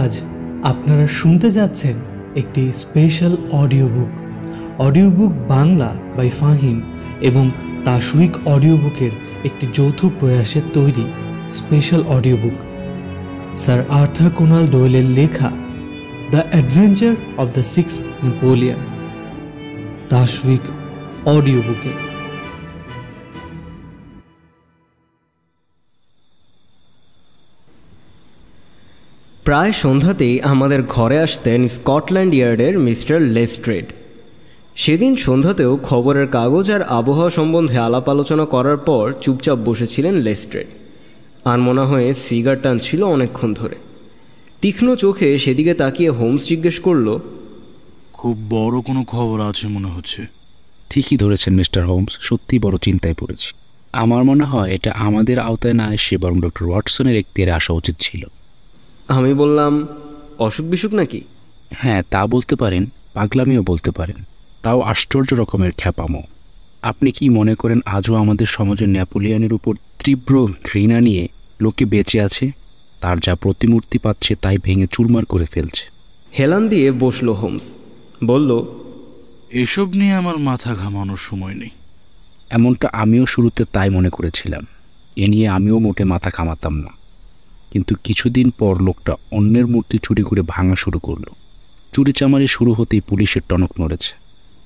আজ আপনারা শুনতে যাচ্ছেন একটি special audio book Bangla by Fahim এবং তাশউইক অডিও বুকের একটি যৌথ প্রয়াসের তৈরি special audio book sir Arthur Conan ডয়েলের লেখা the adventure of the six Napoleon Tashwik audio বুকে। প্রায় সন্ধ্যাতেই আমাদের ঘরে আসতেন স্কটল্যান্ড ইয়ার্ডের মিস্টার লেস্ট্রেড। সেদিন সন্ধ্যাতেও খবরের কাগজ আর আবহাওয়া সম্বন্ধে আলাপ আলোচনা করার পর চুপচাপ বসেছিলেন লেস্ট্রেড। আর মনে হয় সিগার টানছিল অনেকক্ষণ ধরে। তীক্ষ্ণ চোখে সেদিকে তাকিয়ে হোমস জিজ্ঞেস করল, খুব বড় কোনো খবর আছে মনে হচ্ছে। ঠিকই ধরেছেন মিস্টার হোমস, সত্যি বড় চিন্তায় পড়েছি। আমার মনে হয় এটা আমাদের আওতায় না এসে বরং ডক্টর ওয়াটসনের এখতিয়ারে আসা উচিত ছিল। আমি বললাম, অসুখ বিসুখ নাকি? হ্যাঁ, তা বলতে পারেন, পাগলামিও বলতে পারেন, তাও আশ্চর্য রকমের খ্যাপামো। আপনি কি মনে করেন আজও আমাদের সমাজের নেপোলিয়নের উপর তীব্র ঘৃণা নিয়ে লোকে বেঁচে আছে? তার যা প্রতিমূর্তি পাচ্ছে তাই ভেঙে চুরমার করে ফেলছে। হেলান দিয়ে বসল হোমস, বলল, এসব নিয়ে আমার মাথা ঘামানোর সময় নেই। এমনটা আমিও শুরুতে তাই মনে করেছিলাম। এ নিয়ে আমিও মোটে মাথা ঘামাতাম না, কিন্তু কিছুদিন পর লোকটা অন্যের মূর্তি চুরি করে ভাঙা শুরু করলো। চুরিচামারি শুরু হতেই পুলিশের টনক নড়েছে,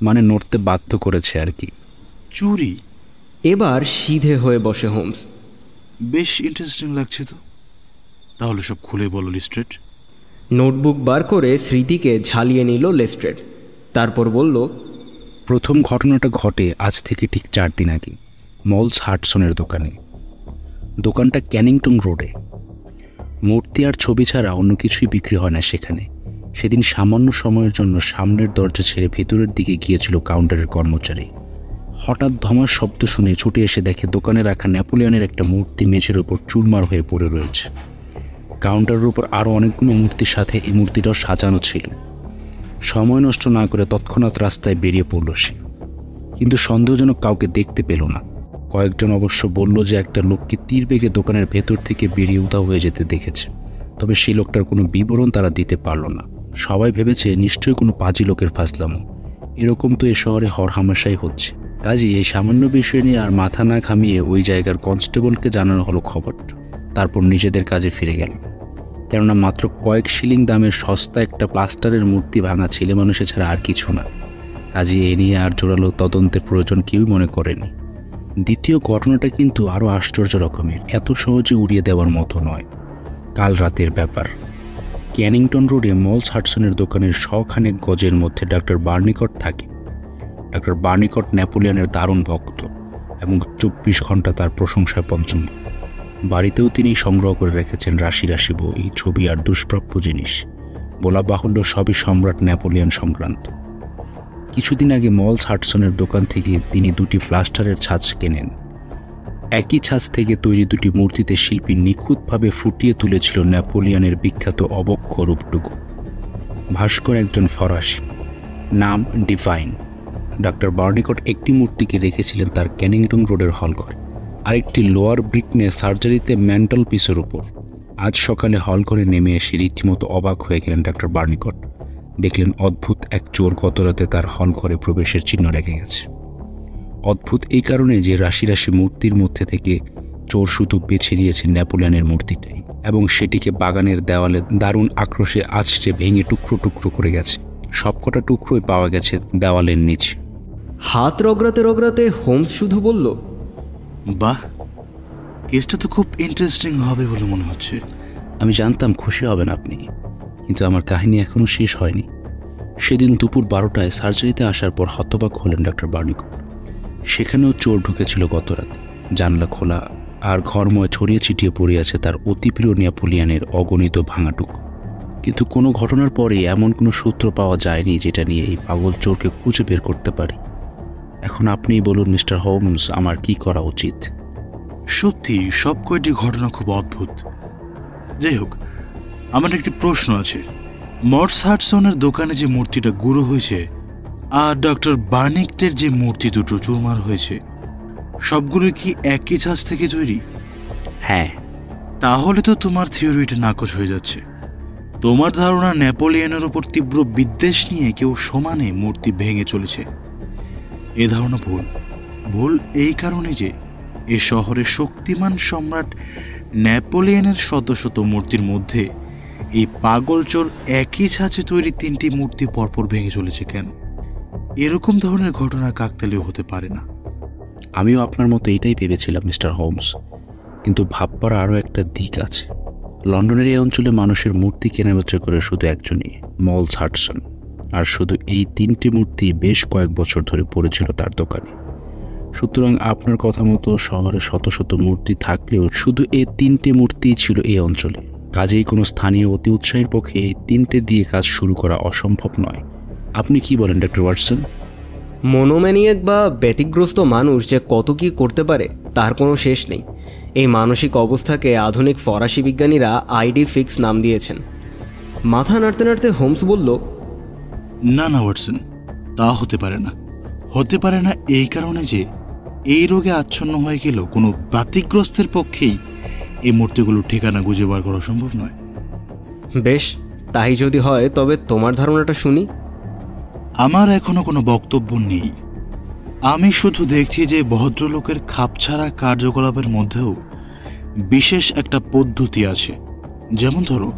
মানে নড়তে বাধ্য করেছে আর কি। চুরি? এবার সিধে হয়ে বসে হোমস। বেশ ইন্টারেস্টিং লাগছে তো, তাহলে সব খুলে বলো লেস্ট্রেড। নোটবুক বার করে স্মৃতিকে ঝালিয়ে নিল লেস্ট্রেড। তারপর বলল, প্রথম ঘটনাটা ঘটে আজ থেকে ঠিক 4 দিন আগে মলস হাডসনের দোকানে। দোকানটা ক্যানিংটন রোডে। মূর্তি আর ছবি ছাড়া অন্য কিছুই বিক্রি হয় না সেখানে। সেদিন সামান্য সময়ের জন্য সামনের দরজা ছেড়ে ভেতরের দিকে গিয়েছিল কাউন্টারের কর্মচারী। হঠাৎ ধমার শব্দ শুনে ছুটে এসে দেখে দোকানে রাখা নেপোলিয়নের একটা মূর্তি মেঝের ওপর চুরমার হয়ে পড়ে রয়েছে। কাউন্টারের উপর আরও অনেকগুলো মূর্তির সাথে এই মূর্তিটাও সাজানো ছিল। সময় নষ্ট না করে তৎক্ষণাৎ রাস্তায় বেরিয়ে পড়ল সে, কিন্তু সন্দেহজনক কাউকে দেখতে পেল না। কয়েকজন অবশ্য বলল যে একটা লোককে তীর বেগে দোকানের ভেতর থেকে বেরিয়ে উধাও হয়ে যেতে দেখেছে, তবে সেই লোকটার কোনো বিবরণ তারা দিতে পারল না। সবাই ভেবেছে নিশ্চয়ই কোনো পাজি লোকের ফাজলামো। এরকম তো এ শহরে হরহামেশাই হচ্ছে। কাজেই এই সামান্য বিষয় নিয়ে আর মাথা না ঘামিয়ে ওই জায়গার কনস্টেবলকে জানানো হলো খবরটা। তারপর নিজেদের কাজে ফিরে গেল, কেননা মাত্র কয়েক শিলিং দামের সস্তা একটা প্লাস্টারের মূর্তি ভাঙা ছেলে মানুষে ছাড়া আর কিছু না। কাজেই এ নিয়ে আর জোরালো তদন্তের প্রয়োজন কেউই মনে করেনি। দ্বিতীয় ঘটনাটা কিন্তু আরও আশ্চর্য রকমের, এত সহজে উড়িয়ে দেওয়ার মতো নয়। কাল রাতের ব্যাপার। ক্যানিংটন রোডে মলস হাডসনের দোকানের শখানেক গজের মধ্যে ডক্টর বার্নিকট থাকে। ডক্টর বার্নিকট নেপোলিয়নের দারুণ ভক্ত এবং 24 ঘন্টা তার প্রশংসায় পঞ্চম। বাড়িতেও তিনি সংগ্রহ করে রেখেছেন রাশি রাশি বই, ছবি আর দুষ্প্রাপ্য জিনিস। বলা বাহুল্য সবই সম্রাট নেপোলিয়ন সংক্রান্ত। কিছুদিন আগে মলস হাডসনের দোকান থেকে তিনি 2টি প্লাস্টারের ছাঁচ কেনেন। একই ছাঁচ থেকে তৈরি 2টি মূর্তিতে শিল্পী নিখুঁতভাবে ফুটিয়ে তুলেছিল নেপোলিয়নের বিখ্যাত অবক্ষ রূপটুকু। ভাস্কর একজন ফরাসি, নাম ডিভাইন। ডক্টর বার্নিকট একটি মূর্তিকে রেখেছিলেন তার ক্যানিংটন রোডের হলঘরে, আরেকটি লোয়ার ব্রিকনে সার্জারিতে ম্যান্টল পিসের উপর। আজ সকালে হলঘরে নেমে এসে রীতিমতো অবাক হয়ে গেলেন ডক্টর বার্নিকট। দেখলেন অদ্ভুত এক চোর গতরাতে তার হলঘরে প্রবেশের চিহ্ন রেখে গেছে। অদ্ভুত এই কারণে যে রাশি রাশি মূর্তির মধ্যে থেকে চোর শুধু বেছে নিয়েছে নেপোলিয়নের মূর্তিটাই, এবং সেটিকে বাগানের দেওয়ালে দারুণ আক্রোশে আছড়ে ভেঙে টুকরো টুকরো করে গেছে। সবকটা টুকরোই পাওয়া গেছে দেওয়ালের নিচে। হাত রগড়াতে রগড়াতে হোমস শুধু বলল, বাহ, কেসটা তো খুব ইন্টারেস্টিং হবে বলে মনে হচ্ছে। আমি জানতাম খুশি হবেন আপনি, কিন্তু আমার কাহিনী এখনও শেষ হয়নি। সেদিন দুপুর 12টায় সার্জারিতে আসার পর হতবাক হলেন ডক্টর বার্নিকট। সেখানেও চোর ঢুকেছিল গতরাতে, জানলা খোলা আর ঘরময় ছড়িয়ে ছিটিয়ে পড়ে আছে তার অতি প্রিয় নেপোলিয়নের অগণিত ভাঙাটুকু। কিন্তু কোনো ঘটনার পরে এমন কোনো সূত্র পাওয়া যায়নি যেটা নিয়ে এই পাগল চোরকে খুঁজে বের করতে পারি। এখন আপনিই বলুন মিস্টার হোমস, আমার কি করা উচিত? সত্যি সব কয়টি ঘটনা খুব অদ্ভুত। যাই হোক, আমার একটি প্রশ্ন আছে। মলস হাডসনের দোকানে যে মূর্তিটা গুঁড়ো হয়েছে আর ডক্টর বার্নিকটের যে মূর্তি দুটো চুরমার হয়েছে, সবগুলো কি একই ছাঁচ থেকে তৈরি? হ্যাঁ। তাহলে তো তোমার থিওরিটা নাকচ হয়ে যাচ্ছে। তোমার ধারণা নেপোলিয়নের উপর তীব্র বিদ্বেষ নিয়ে কেউ সমানে মূর্তি ভেঙে চলেছে। এ ধারণা ভুল। ভুল এই কারণে যে এ শহরের শক্তিমান সম্রাট নেপোলিয়নের শত শত মূর্তির মধ্যে এই পাগলচোর একই ছাঁচে তৈরি 3টি মূর্তি পরপর ভেঙে চলেছে কেন? এরকম ধরনের ঘটনা কাকতালীয় হতে পারে না। আমিও আপনার মতো এইটাই ভেবেছিলাম মিস্টার হোমস, কিন্তু ভাববার আরও একটা দিক আছে। লন্ডনের এই অঞ্চলে মানুষের মূর্তি কেনাবেচা করে শুধু একজনই, মলস হাডসন। আর শুধু এই 3টি মূর্তি বেশ কয়েক বছর ধরে পড়েছিল তার দোকানে। সুতরাং আপনার কথা মতো শহরে শত শত মূর্তি থাকলেও শুধু এই 3টে মূর্তিই ছিল এই অঞ্চলে। কাজেই কোনো স্থানীয় অতি উৎসাহের পক্ষে এই 3টে দিয়ে কাজ শুরু করা অসম্ভব নয়। আপনি কি বলেন ডক্টর ওয়াটসন? মনোম্যানিয়াক বা ব্যতিগ্রস্ত মানুষ যে কত কী করতে পারে তার কোনো শেষ নেই। এই মানসিক অবস্থাকে আধুনিক ফরাসি বিজ্ঞানীরা আইডি ফিক্স নাম দিয়েছেন। মাথা নাড়তে নাড়তে হোমস বলল, না না ওয়াটসন, তা হতে পারে না। হতে পারে না এই কারণে যে এই রোগে আচ্ছন্ন হয়ে গেল কোনো ব্যতিগ্রস্তের পক্ষেই এই মূর্তিগুলো ঠিকানা খুঁজে বার করা সম্ভব নয়। বেশ, তাই যদি হয় তবে তোমার ধারণাটা শুনি। আমার এখনো কোনো বক্তব্য নেই। আমি শুধু দেখছি যে ভদ্রলোকের খাপছাড়া কার্যকলাপের মধ্যেও বিশেষ একটা পদ্ধতি আছে। যেমন ধরো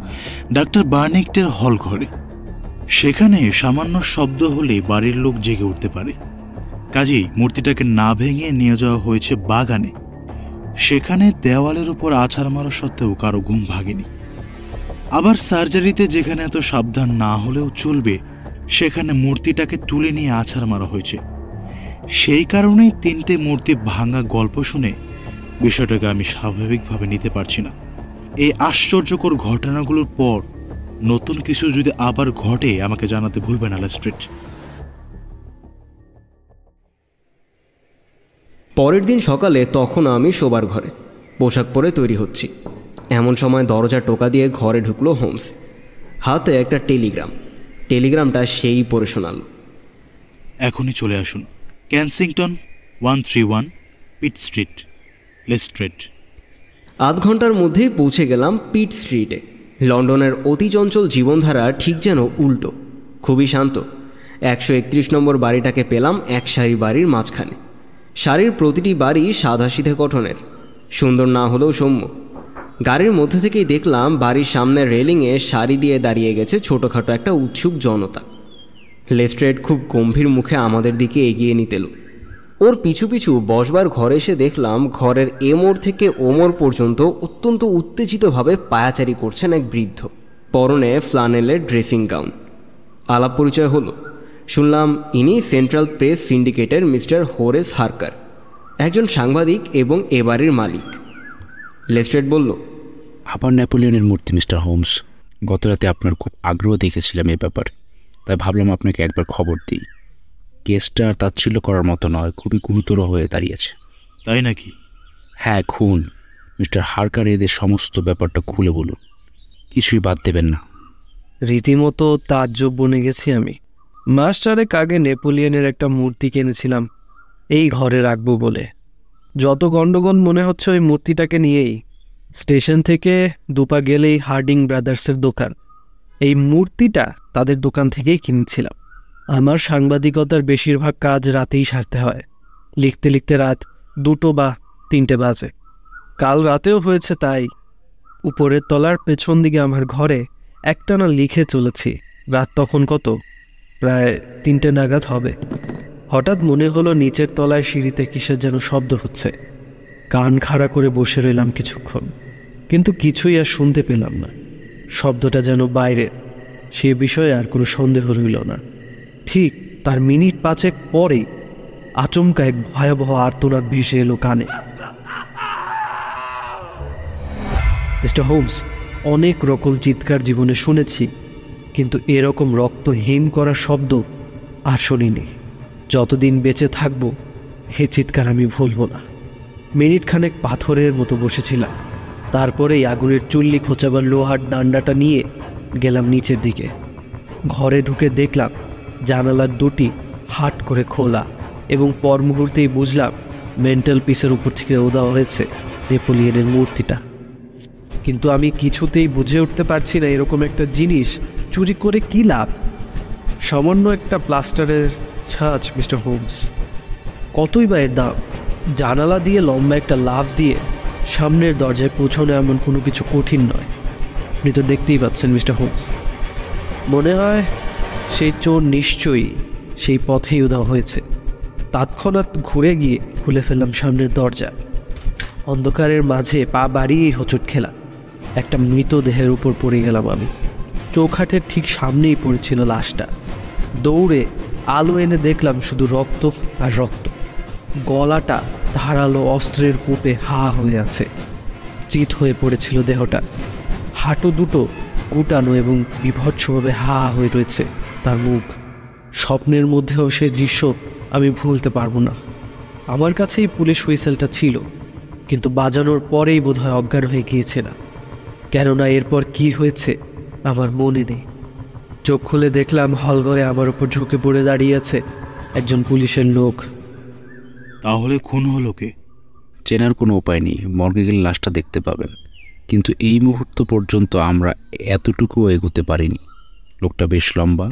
ডাক্তার বার্নিক্টের হল ঘরে, সেখানে সামান্য শব্দ হলে বাড়ির লোক জেগে উঠতে পারে। কাজেই মূর্তিটাকে না ভেঙে নিয়ে যাওয়া হয়েছে বাগানে। সেখানে দেওয়ালের উপর আছাড় মারা সত্ত্বেও কারো ঘুম ভাগেনি। আবার সার্জারিতে যেখানে এত সাবধান না হলেও চলবে, সেখানে মূর্তিটাকে তুলে নিয়ে আছাড় মারা হয়েছে। সেই কারণেই 3টে মূর্তি ভাঙা গল্প শুনে বিষয়টাকে আমি স্বাভাবিকভাবে নিতে পারছি না। এই আশ্চর্যকর ঘটনাগুলোর পর নতুন কিছু যদি আবার ঘটে আমাকে জানাতে ভুলবেন লেস্ট্রেড। পরের দিন সকালে তখন আমি শোবার ঘরে পোশাক পরে তৈরি হচ্ছি। এমন সময় দরজা টোকা দিয়ে ঘরে ঢুকলো হোমস, হাতে একটা টেলিগ্রাম। টেলিগ্রামটা সেই পড়ে শোনাল, এখনই চলে আসুন, কেনসিংটন 131 পিট স্ট্রিট, লেস্ট্রেড। আধ ঘন্টার মধ্যেই পৌঁছে গেলাম পিট স্ট্রিটে। লন্ডনের অতি চঞ্চল জীবনধারা ঠিক যেন উল্টো, খুবই শান্ত। 131 নম্বর বাড়িটাকে পেলাম এক সারি বাড়ির মাঝখানে। সারির প্রতিটি বাড়ি সাদাসিধে গঠনের, সুন্দর না হলেও সৌম্য। গাড়ির মধ্যে থেকেই দেখলাম বাড়ির সামনের রেলিংয়ে সারি দিয়ে দাঁড়িয়ে গেছে ছোটোখাটো একটা উৎসুক জনতা। লেস্ট্রেড খুব গম্ভীর মুখে আমাদের দিকে এগিয়ে নিতে এলো। ওর পিছু পিছু বসবার ঘরে এসে দেখলাম ঘরের এ মোড় থেকে ও মোড় পর্যন্ত অত্যন্ত উত্তেজিতভাবে পায়াচারি করছেন এক বৃদ্ধ, পরনে ফ্লানেলের ড্রেসিং গাউন। আলাপ পরিচয় হলো। শুনলাম ইনি সেন্ট্রাল প্রেস সিন্ডিকেটের মিস্টার হোরেস হার্কার, একজন সাংবাদিক এবং এ বাড়ির মালিক। লেস্ট্রেড বলল, আবার নেপোলিয়নের মূর্তি মিস্টার হোমস। গতরাতে আপনার খুব আগ্রহ দেখেছিলাম এ ব্যাপারে, তাই ভাবলাম আপনাকে একবার খবর দিই। কেসটা তাচ্ছিল্য করার মতো নয়, খুবই গুরুতর হয়ে দাঁড়িয়েছে। তাই নাকি? হ্যাঁ, খুন। মিস্টার হার্কার এদের সমস্ত ব্যাপারটা খুলে বলুন, কিছুই বাদ দেবেন না। রীতিমতো তাজ্জব বনে গেছি আমি। মাস্টারেক আগে নেপোলিয়নের একটা মূর্তি কিনেছিলাম এই ঘরে রাখবো বলে। যত গণ্ডগোল মনে হচ্ছে ওই মূর্তিটাকে নিয়েই। স্টেশন থেকে দুপা গেলেই হার্ডিং ব্রাদার্সের দোকান। এই মূর্তিটা তাদের দোকান থেকেই কিনেছিলাম। আমার সাংবাদিকতার বেশিরভাগ কাজ রাতেই সারতে হয়। লিখতে লিখতে রাত 2 বা 3টে বাজে। কাল রাতেও হয়েছে তাই। উপরের তলার পেছন দিকে আমার ঘরে একটানা লিখে চলেছি। রাত তখন কত? প্রায় 3টে নাগাদ হবে। হঠাৎ মনে হলো নিচের তলায় সিঁড়িতে কিসের যেন শব্দ হচ্ছে। কান খাড়া করে বসে রইলাম কিছুক্ষণ, কিন্তু কিছুই আর শুনতে পেলাম না। শব্দটা যেন বাইরের, সে বিষয়ে আর কোনো সন্দেহ রইল না। ঠিক তার মিনিট 5 পরেই আচমকা এক ভয়াবহ আর্তনাদ ভেসে এলো কানে। মিস্টার হোমস, অনেক রকম চিৎকার জীবনে শুনেছি, কিন্তু এরকম রক্ত হিম করা শব্দ আর শুনিনি। যতদিন বেঁচে থাকবো এ চিৎকার আমি ভুলব না। মিনিট খানেক পাথরের মতো বসেছিলাম। তারপরেই আগুনের চুল্লি খোঁচাবার লোহার ডান্ডাটা নিয়ে গেলাম নিচের দিকে। ঘরে ঢুকে দেখলাম জানালার 2টি হাট করে খোলা, এবং পর মুহূর্তেই বুঝলাম মেন্টাল পিসের উপর থেকে দেওয়া হয়েছে নেপোলিয়নের মূর্তিটা। কিন্তু আমি কিছুতেই বুঝে উঠতে পারছি না এরকম একটা জিনিস চুরি করে কী লাভ। সামান্য একটা প্লাস্টারের ছাঁচ মিস্টার হোমস, কতই বা এর দাম? জানালা দিয়ে লম্বা একটা লাফ দিয়ে সামনের দরজায় পৌঁছানো এমন কোনো কিছু কঠিন নয়। আপনি তো দেখতেই পাচ্ছেন মিস্টার হোমস। মনে হয় সেই চোর নিশ্চয়ই সেই পথেই উধাও হয়েছে। তৎক্ষণাৎ ঘুরে গিয়ে খুলে ফেললাম সামনের দরজা। অন্ধকারের মাঝে পা বাড়িয়েই হোঁচট খেলাম। একটা মৃতদেহের উপর পড়ে গেলাম আমি। চৌখাটের ঠিক সামনেই পড়েছিল লাশটা। দৌড়ে আলো এনে দেখলাম শুধু রক্ত আর রক্ত। গলাটা ধারালো অস্ত্রের কূপে হা হয়ে আছে। চিত হয়ে পড়েছিল দেহটা। হাঁটু দুটো গুটানো এবং বিভৎসভাবে হা হয়ে রয়েছে তার মুখ। স্বপ্নের মধ্যেও সে দৃশ্য আমি ভুলতে পারবো না। আমার কাছেই পুলিশ হুইসেলটা ছিল, কিন্তু বাজানোর পরেই বোধহয় অজ্ঞান হয়ে গিয়েছে না। কেননা এরপর কি হয়েছে আমার মনে নেই। চোখ খুলে দেখলাম হলঘরে আমার উপর ঝুঁকে পড়ে দাঁড়িয়ে আছে একজন পুলিশের লোক। তাহলে খুন হলো কে? চেনার কোনো উপায় নেই। মর্গে গেলে লাশটা দেখতে পাবেন, কিন্তু এই মুহূর্ত পর্যন্ত আমরা এতটুকুও এগোতে পারিনি। লোকটা বেশ লম্বা,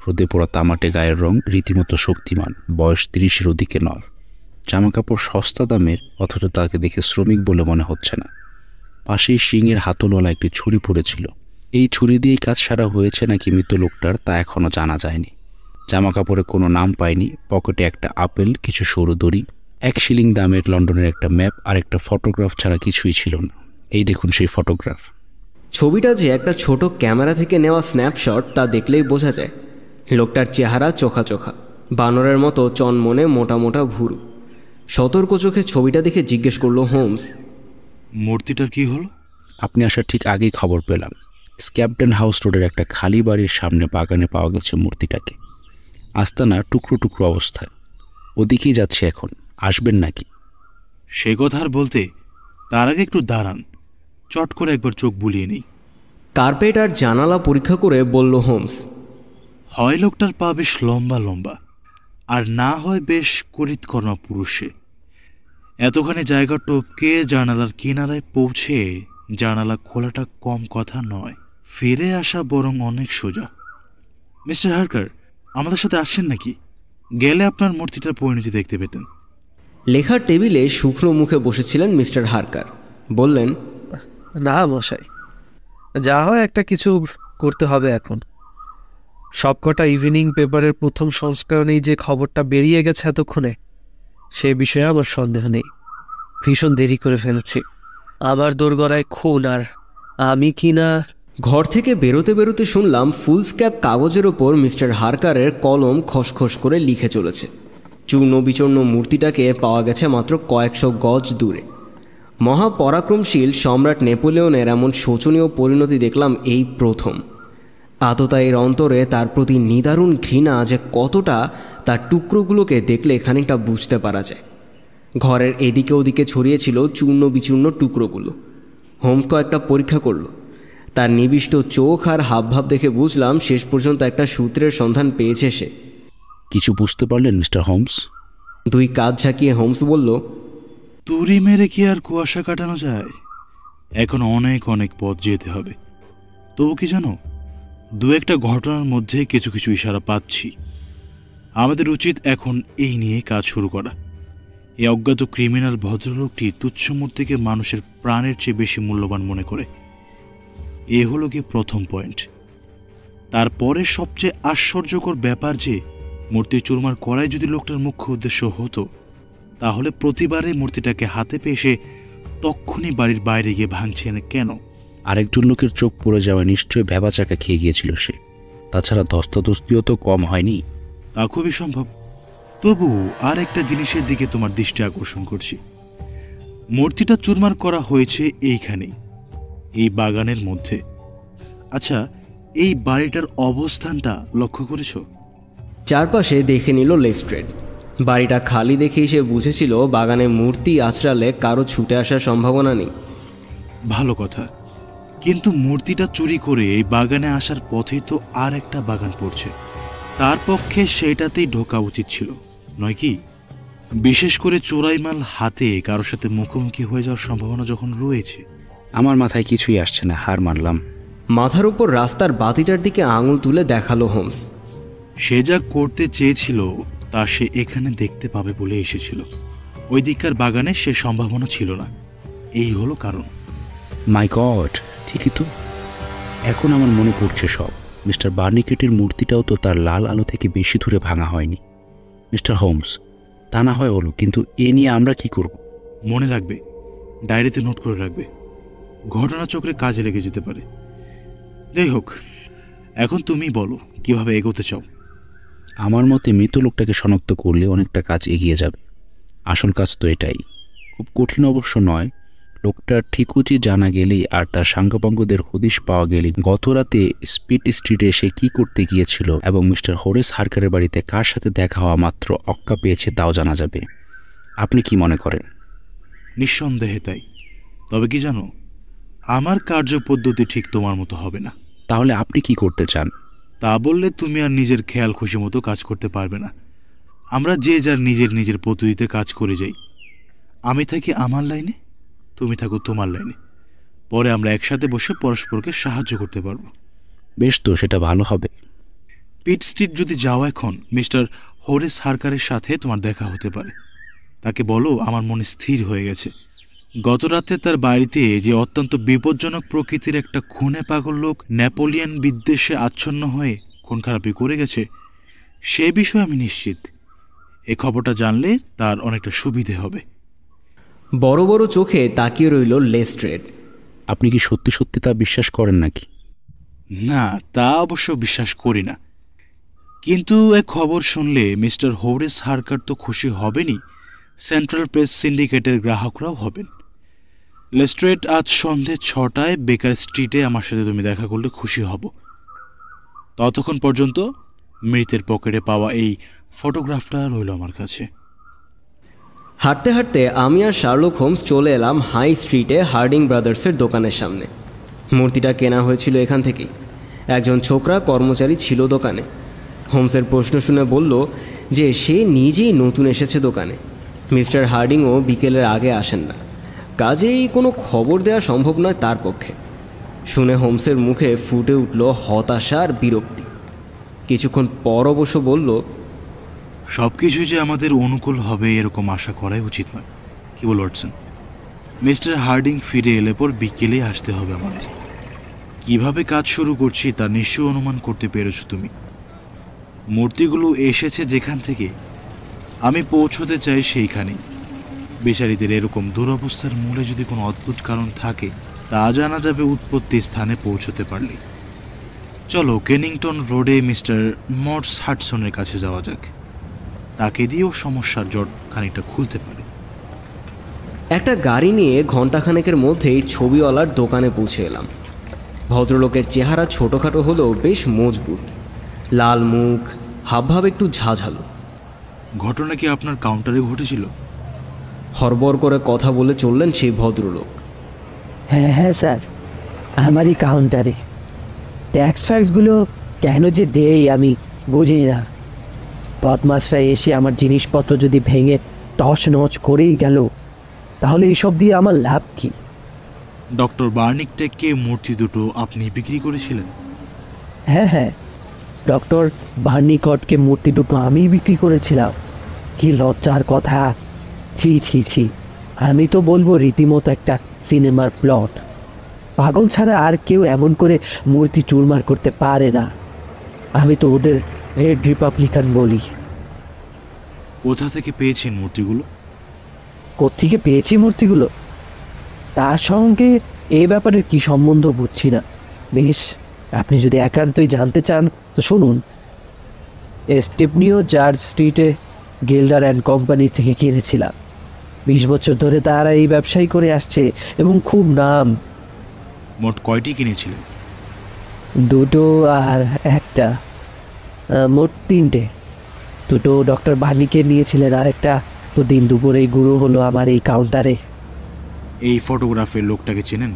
রোদে পোড়া তামাটে গায়ের রং, রীতিমতো শক্তিমান, বয়স 30-এর ওদিকে নয়। জামাকাপড় সস্তা দামের, অথচ তাকে দেখে শ্রমিক বলে মনে হচ্ছে না। পাশেই শিংয়ের হাতলওয়ালা একটি ছুরি পড়েছিল। এই ছুরি দিয়েই কাজ সারা হয়েছে নাকি মৃত লোকটার, তা এখনও জানা যায়নি। জামাকাপড়ে কোনো নাম পাইনি। পকেটে একটা আপেল, কিছু সরু দড়ি, 1 শিলিং দামের লন্ডনের একটা ম্যাপ আর একটা ফটোগ্রাফ ছাড়া কিছুই ছিল না। এই দেখুন সেই ফটোগ্রাফ। ছবিটা যে একটা ছোট ক্যামেরা থেকে নেওয়া স্ন্যাপশট তা দেখলেই বোঝা যায়। লোকটার চেহারা চোখা চোখা, বানরের মতো চনমনে মোটা মোটা ভুরু। সতর্ক চোখে ছবিটা দেখে জিজ্ঞেস করলো হোমস, মূর্তিটার কি হলো? আপনি আসার ঠিক আগেই খবর পেলাম। স্ক্যাপডেন হাউস রোডের একটা খালি বাড়ির সামনে বাগানে পাওয়া গেছে মূর্তিটাকে। আস্তানা টুকরো টুকরো অবস্থায়। ওদিকেই যাচ্ছি এখন, আসবেন নাকি? সে কথা আর বলতে, তার আগে একটু দাঁড়ান, চট করে একবার চোখ বুলিয়ে নেই। কার্পেট আর জানালা পরীক্ষা করে বলল হোমস, হয় লোকটার পা বেশ লম্বা লম্বা, আর না হয় বেশ করিতকর্মা পুরুষে। এতখানি জায়গা টপকে জানালার কিনারায় পৌঁছে জানালা খোলাটা কম কথা নয়, ফিরে আসা বরং অনেক সোজা। মিস্টার হার্কার, আমাদের সাথে আসছেন নাকি? গেলে আপনার মূর্তিটার পরিণতি দেখতে পেতেন। লেখার টেবিলে শুকনো মুখে বসেছিলেন মিস্টার হার্কার। বললেন, না মশাই, যা হয় একটা কিছু করতে হবে এখন। সবকটা ইভিনিং পেপারের প্রথম সংস্করণেই যে খবরটা বেরিয়ে গেছে এতক্ষণে, সে বিষয়ে আমার সন্দেহ নেই। ভীষণ দেরি করে ফেলেছি। আবার দোরগড়ায় খুন, আর আমি কি না। ঘর থেকে বেরোতে বেরোতে শুনলাম ফুলস্ক্যাপ কাগজের ওপর মিস্টার হার্কারের কলম খসখস করে লিখে চলেছে। চূর্ণ বিচূর্ণ মূর্তিটাকে পাওয়া গেছে মাত্র কয়েকশো গজ দূরে। মহাপরাক্রমশীল সম্রাট নেপোলিয়নের এমন শোচনীয় পরিণতি দেখলাম এই প্রথম। আততায়ীর অন্তরে তার প্রতি নিদারুণ ঘৃণা যে কতটা, তার টুকরোগুলোকে দেখলে খানিকটা বুঝতে পারা যায়। ঘরের এদিকে ওদিকে ছড়িয়েছিল চূর্ণ বিচূর্ণ টুকরোগুলো। হোমস কয়েকটা পরীক্ষা করল। তার নিবিষ্ট চোখ আর হাবভাব দেখে বুঝলাম শেষ পর্যন্ত একটা সূত্রের সন্ধান পেয়েছে সে। কিছু বুঝতে পারলেন মিস্টার হোমস? 2 কাঁধ ঝাঁকিয়ে হোমস বলল, তুড়ি মেরে কি আর কুয়াশা কাটানো যায়? এখন অনেক অনেক পথ যেতে হবে। তবু কি জানো, 2-1টা ঘটনার মধ্যে কিছু কিছু ইশারা পাচ্ছি। আমাদের উচিত এখন এই নিয়ে কাজ শুরু করা। এই অজ্ঞাত ক্রিমিনাল ভদ্রলোকটি তুচ্ছ মূর্তিকে মানুষের প্রাণের চেয়ে বেশি মূল্যবান মনে করে। এ হলো কি প্রথম পয়েন্ট। তারপরে সবচেয়ে আশ্চর্যকর ব্যাপার যে মূর্তি চুরমার করাই যদি লোকটার মুখ্য উদ্দেশ্য হতো, তাহলে প্রতিবারে মূর্তিটাকে হাতে পেয়ে সে তক্ষুনি বাড়ির বাইরে গিয়ে ভাঙছে না কেন? আরেকজন লোকের চোখ পড়ে যাওয়া নিশ্চয়ই ভ্যাবাচাকা খেয়ে গিয়েছিল সে। তাছাড়া ধস্তাধস্তিও তো কম হয়নি। তা খুবই সম্ভব। তবু আর একটা জিনিসের দিকে তোমার দৃষ্টি আকর্ষণ করছি। মূর্তিটা চুরমার করা হয়েছে এইখানেই, এই বাগানের মধ্যে। আচ্ছা, এই বাড়িটার অবস্থানটা লক্ষ্য করেছ? চারপাশে দেখে নিল লেস্ট্রেড। বাড়িটা খালি দেখেই সে বুঝেছিল বাগানে মূর্তি আছড়ালে কারো ছুটে আসার সম্ভাবনা নেই। ভালো কথা, কিন্তু মূর্তিটা চুরি করে এই বাগানে আসার পথেই তো আর একটা বাগান পড়ছে। তার পক্ষে সেটাতেই ঢোকা উচিত ছিল, নয় কি? বিশেষ করে চোরাই মাল হাতে কারোর সাথে মুখোমুখি হয়ে যাওয়ার সম্ভাবনা যখন রয়েছে। আমার মাথায় কিছুই আসছে না, হার মানলাম। মাথার উপর রাস্তার বাতিটার দিকে আঙুল তুলে দেখালো হোমস। সে যা করতে চেয়েছিল তা সে এখানে দেখতে পাবে বলে এসেছিল। ওই দিককার বাগানে সে সম্ভাবনা ছিল না, এই হলো কারণ। মাই গড, ঠিকই তো। এখন আমার মনে পড়ছে সব। মিস্টার বার্নিকেটের মূর্তিটাও তো তার লাল আলো থেকে বেশি দূরে ভাঙা হয়নি। মিস্টার হোমস, তা না হয় হলো, কিন্তু এ নিয়ে আমরা কি করব? মনে রাখবে, ডায়েরিতে নোট করে রাখবে, ঘটনাচক্রে কাজে লেগে যেতে পারে। যাই হোক, এখন তুমি বলো কিভাবে এগোতে চাও। আমার মতে মৃত লোকটাকে শনাক্ত করলে অনেকটা কাজ এগিয়ে যাবে। আসল কাজ তো এটাই, খুব কঠিন অবশ্য নয়। লোকটার ঠিকুচি জানা গেলেই আর তার সাঙ্গপাঙ্গদের হদিশ পাওয়া গেলে গত রাতে স্পিড স্ট্রিটে সে কী করতে গিয়েছিল এবং মিস্টার হোরেস হার্কারের বাড়িতে কার সাথে দেখা হওয়া মাত্র অক্কা পেয়েছে তাও জানা যাবে। আপনি কি মনে করেন? নিঃসন্দেহে তাই। তবে কি জানো, আমার কার্যপদ্ধতি ঠিক তোমার মতো হবে না। তাহলে আপনি কি করতে চান? তা বললে তুমি আর নিজের খেয়াল খুশি মতো কাজ করতে পারবে না। আমরা যে যার নিজের পদ্ধতিতে কাজ করে যাই। আমি থাকি আমার লাইনে, তুমি থাকো তোমার লাইনে। পরে আমরা একসাথে বসে পরস্পরকে সাহায্য করতে পারবো। বেশ, তো সেটা ভালো হবে। পিট স্ট্রিট যদি যাও, এখন মিস্টার হোরেস হার্কারের সাথে তোমার দেখা হতে পারে। তাকে বলো আমার মনে স্থির হয়ে গেছে। গত রাতে তার বাড়িতে যে অত্যন্ত বিপজ্জনক প্রকৃতির একটা খুনে পাগল লোক নেপোলিয়ন বিদ্বেষে আচ্ছন্ন হয়ে খুন খারাপি করে গেছে, সে বিষয়ে আমি নিশ্চিত। এই খবরটা জানলে তার অনেকটা সুবিধে হবে। বড় বড় চোখে তাকিয়ে রইল লেস্ট্রেড। আপনি কি সত্যি সত্যি তা বিশ্বাস করেন নাকি? না, তা অবশ্য বিশ্বাস করি না, কিন্তু এক খবর শুনলে মিস্টার হোরেস হার্কার তো খুশি হবেনই, সেন্ট্রাল প্রেস সিন্ডিকেটের গ্রাহকরাও হবেন। লেস্ট্রেড, আজ সন্ধে 6টায় বেকার স্ট্রিটে আমার সাথে তুমি দেখা করলে খুশি হব। ততক্ষণ পর্যন্ত মৃতের পকেটে পাওয়া এই ফটোগ্রাফটা রইল আমার কাছে। হাঁটতে হাঁটতে আমি আর শার্লক হোমস চলে এলাম হাই স্ট্রিটে হার্ডিং ব্রাদার্সের দোকানের সামনে। মূর্তিটা কেনা হয়েছিল এখান থেকেই। একজন ছোকরা কর্মচারী ছিল দোকানে। হোমসের প্রশ্ন শুনে বলল যে সে নিজেই নতুন এসেছে দোকানে। মিস্টার হার্ডিংও বিকেলের আগে আসেন না, কাজেই কোনো খবর দেওয়া সম্ভব নয় তার পক্ষে। শুনে হোমসের মুখে ফুটে উঠল হতাশা আর বিরক্তি। কিছুক্ষণ পর অবশ্য বলল, সব কিছু যে আমাদের অনুকূল হবে এরকম আশা করাই উচিত নয়। কি বল ওয়াটসন? মিস্টার হার্ডিং ফিরে এলে পর বিকেলে আসতে হবে আমাদের। কিভাবে কাজ শুরু করছি তা নিশ্চয় অনুমান করতে পেরেছ তুমি। মূর্তিগুলো এসেছে যেখান থেকে, আমি পৌঁছতে চাই সেইখানেই। বেচারীদের এরকম দুরবস্থার মূলে যদি কোনো অদ্ভুত কারণ থাকে, তা জানা যাবে উৎপত্তি স্থানে পৌঁছতে পারলে। চলো কেনিংটন রোডে মিস্টার মর্স হাডসনের কাছে যাওয়া যাক। তাকে দিয়েও সমস্যার জট খানিকটা খুলতে পারে। একটা গাড়ি নিয়ে ঘণ্টাখানেকের মধ্যেই ছবিওয়ালার দোকানে পৌঁছে এলাম। ভদ্রলোকের চেহারা ছোটোখাটো হলেও বেশ মজবুত, লাল মুখ, হাবভাব একটু ঝাঝালো। ঘটনা কি আপনার কাউন্টারে ঘটেছিল? হড়বড় করে কথা বলে চললেন সেই ভদ্রলোক। হ্যাঁ হ্যাঁ স্যার, আমারই কাউন্টারে। ট্যাক্স ফ্যাক্সগুলো কেন যে দেই আমি বুঝি না। বদমাশরা এসে আমার জিনিসপত্র যদি ভেঙে তছনছ করেই গেল, তাহলে এসব দিয়ে আমার লাভ কি? ডক্টর বার্নিকটেককে মূর্তি দুটো আপনি বিক্রি করেছিলেন? হ্যাঁ হ্যাঁ, ডক্টর বার্নিকটকে মূর্তি দুটো আমিই বিক্রি করেছিলাম। কি লজ্জার কথা! ছি ছি ছি, আমি তো বলবো রীতিমতো একটা সিনেমার প্লট। পাগল ছাড়া আর কেউ এমন করে মূর্তি চুরমার করতে পারে না। আমি তো ওদের রেড রিপাবলিকান বলি। কোথা থেকে পেয়েছেন মূর্তিগুলো? কোত্থেকে পেয়েছি মূর্তিগুলো তার সঙ্গে এ ব্যাপারে কি সম্বন্ধ বুঝছি না। বেশ, আপনি যদি একান্তই জানতে চান তো শুনুন। স্টেপনিও জার্জ স্ট্রিটে গিল্ডার অ্যান্ড কোম্পানি থেকে কিনেছিলাম। 20 বছর ধরে তারা এই ব্যবসায়ী করে আসছে এবং খুব নাম। মোট কয়টি কিনেছিলেন? 2টো আর একটা, মোট 3টে। 2টো ডক্টর বার্নিকে নিয়েছিলেন, আর একটা তো দিন দুপুরেই গুঁড়ো হলো আমার এই কাউন্টারে। এই ফটোগ্রাফের লোকটাকে চেনেন?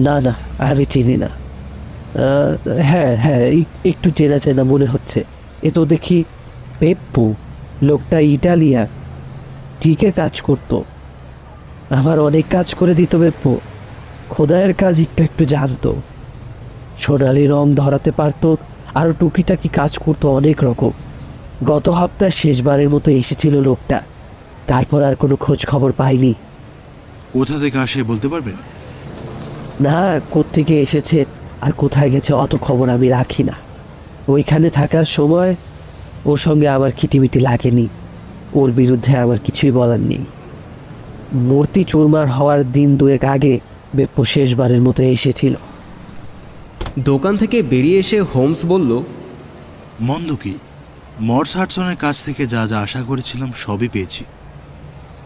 না না, আমি চিনি না। হ্যাঁ হ্যাঁ, একটু চেনা চেনা মনে হচ্ছে। এ তো দেখি পেপ্পু, লোকটা ইটালিয়ান, ঠিকই কাজ করতো। আমার অনেক কাজ করে দিত পেপ্পু। খোদাইয়ের কাজ একটু একটু জানতো, সোনালি রং ধরাতে পারতো, আরও টুকিটাকি কাজ করতো অনেক রকম। গত সপ্তাহে শেষবারের মতো এসেছিল লোকটা, তারপর আর কোনো খোঁজ খবর পাইনি। কোথা থেকে আসে বলতে পারবেন? না, কোত্থেকে এসেছে আর কোথায় গেছে অত খবর আমি রাখি না। ওইখানে থাকার সময় ওর সঙ্গে আমার খিটিমিটি লাগেনি, ওর বিরুদ্ধে আমার কিছুই বলার নেই। মূর্তি চুরমার হওয়ার দিন দুয়েক আগে বেপ্পো শেষবারের মতো এসেছিল। দোকান থেকে বেরিয়ে এসে হোমস বলল, মন্দ কি, মর্স হাডসনের কাছ থেকে যা যা আশা করেছিলাম সবই পেয়েছি।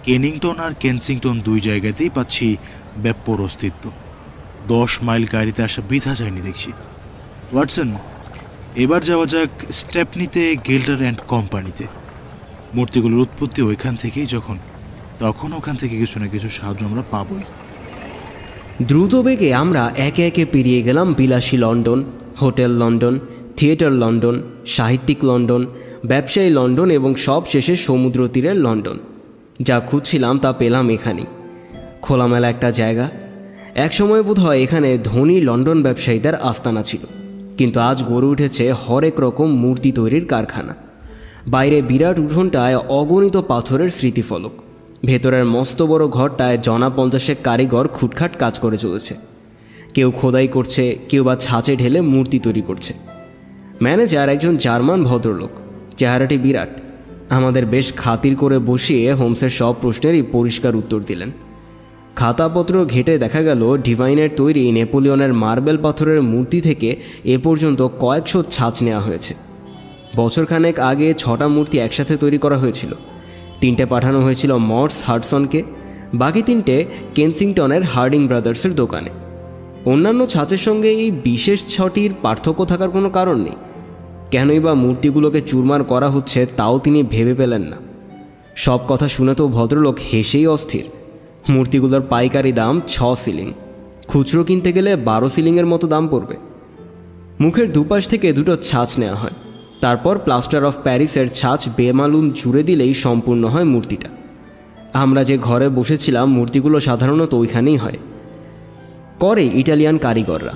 কেনিংটন আর কেনসিংটন দুই জায়গাতেই পাচ্ছি বেপ্পোর অস্তিত্ব। 10 মাইল গাড়িতে আসা বৃথা যায়নি দেখছি। ওয়াটসন, এবার যাওয়া যাক স্টেপনিতে গিল্ডার অ্যান্ড কোম্পানিতে। মূর্তিগুলোর উৎপত্তি ওইখান থেকেই, তখন ওখান থেকে কিছু না কিছু সাহায্য আমরা পাবই। দ্রুত বেগে আমরা একে একে পেরিয়ে গেলাম বিলাসী London, hotel London, theatre London, সাহিত্যিক লন্ডন, ব্যবসায়ী লন্ডন এবং সব শেষে সমুদ্র তীরের লন্ডন। যা খুঁজছিলাম তা পেলাম এখানেই। খোলামেলা একটা জায়গা। একসময় বোধহয় এখানে ধনী লন্ডন ব্যবসায়ীদের আস্তানা ছিল, কিন্তু আজ গড়ে উঠেছে হরেক রকম মূর্তি তৈরির কারখানা। বাইরে বিরাট উঠোনটায় অগণিত পাথরের স্মৃতিফলক। ভেতরের মস্ত বড় ঘরটায় জনা 50 কারিগর খুটখাট কাজ করে চলেছে। কেউ খোদাই করছে, কেউ বা ছাঁচে ঢেলে মূর্তি তৈরি করছে। ম্যানেজার একজন জার্মান ভদ্রলোক, চেহারাটি বিরাট। আমাদের বেশ খাতির করে বসিয়ে হোমসের সব প্রশ্নেরই পরিষ্কার উত্তর দিলেন। খাতাপত্র ঘেটে দেখা গেল ডিভাইনের তৈরি নেপোলিয়নের মার্বেল পাথরের মূর্তি থেকে এ পর্যন্ত কয়েকশো ছাঁচ নেওয়া হয়েছে। বছরখানেক আগে 6টা মূর্তি একসাথে তৈরি করা হয়েছিল। 3টে পাঠানো হয়েছিল মর্স হাডসনকে, বাকি 3টে কেনসিংটনের হার্ডিং ব্রাদার্সের দোকানে। অন্যান্য ছাঁচের সঙ্গে এই বিশেষ 6টির পার্থক্য থাকার কোনো কারণ নেই। কেনই বা মূর্তিগুলোকে চুরমার করা হচ্ছে তাও তিনি ভেবে পেলেন না। সব কথা শুনে তো ভদ্রলোক হেসেই অস্থির। মূর্তিগুলোর পাইকারি দাম 6 সিলিং, খুচরো কিনতে গেলে 12 সিলিংয়ের মতো দাম পড়বে। মুখের দুপাশ থেকে 2টো ছাঁচ নেওয়া হয়, তারপর প্লাস্টার অফ প্যারিসের ছাঁচ বেমালুম জুড়ে দিলেই সম্পূর্ণ হয় মূর্তিটা। আমরা যে ঘরে বসেছিলাম মূর্তিগুলো সাধারণত ওইখানেই হয়, করে ইটালিয়ান কারিগররা।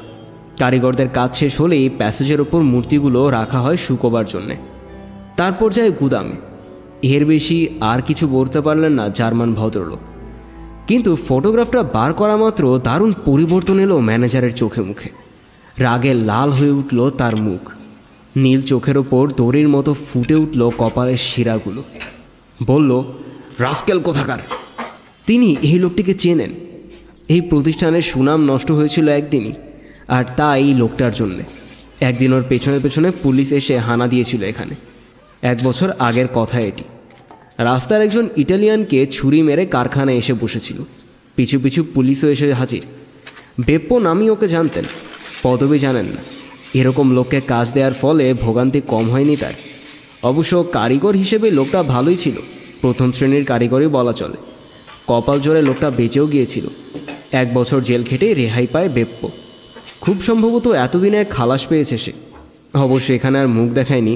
কারিগরদের কাজ শেষ হলেই প্যাসেজের ওপর মূর্তিগুলো রাখা হয় শুকোবার জন্যে, তারপর যায় গুদামে। এর বেশি আর কিছু বলতে পারলেন না জার্মান ভদ্রলোক। কিন্তু ফটোগ্রাফটা বার করা মাত্র দারুণ পরিবর্তন এলো ম্যানেজারের চোখে মুখে। রাগে লাল হয়ে উঠল তার মুখ, নীল চোখের ওপর দড়ির মতো ফুটে উঠল কপালের শিরাগুলো। বলল, রাস্কেল কোথাকার! তিনি এই লোকটিকে চেনেন। এই প্রতিষ্ঠানের সুনাম নষ্ট হয়েছিল একদিনই, আর তা এই লোকটার জন্যে। একদিন ওর পেছনে পেছনে পুলিশ এসে হানা দিয়েছিল এখানে। 1 বছর আগের কথা এটি। রাস্তার একজন ইটালিয়ানকে ছুরি মেরে কারখানায় এসে বসেছিল। পিছু পিছু পুলিশও এসে হাজির। বেপ্পো নামই ওকে জানতেন, পদবি জানেন না। এরকম লোককে কাজ দেওয়ার ফলে ভোগান্তি কম হয়নি তার। অবশ্য কারিগর হিসেবে লোকটা ভালোই ছিল, প্রথম শ্রেণীর কারিগরই বলা চলে। কপাল জোরে লোকটা বেঁচেও গিয়েছিল। 1 বছর জেল খেটে রেহাই পায় বেপ্পো। খুব সম্ভবত এতদিনে খালাস পেয়েছে সে। অবশ্য এখানে আর মুখ দেখায়নি।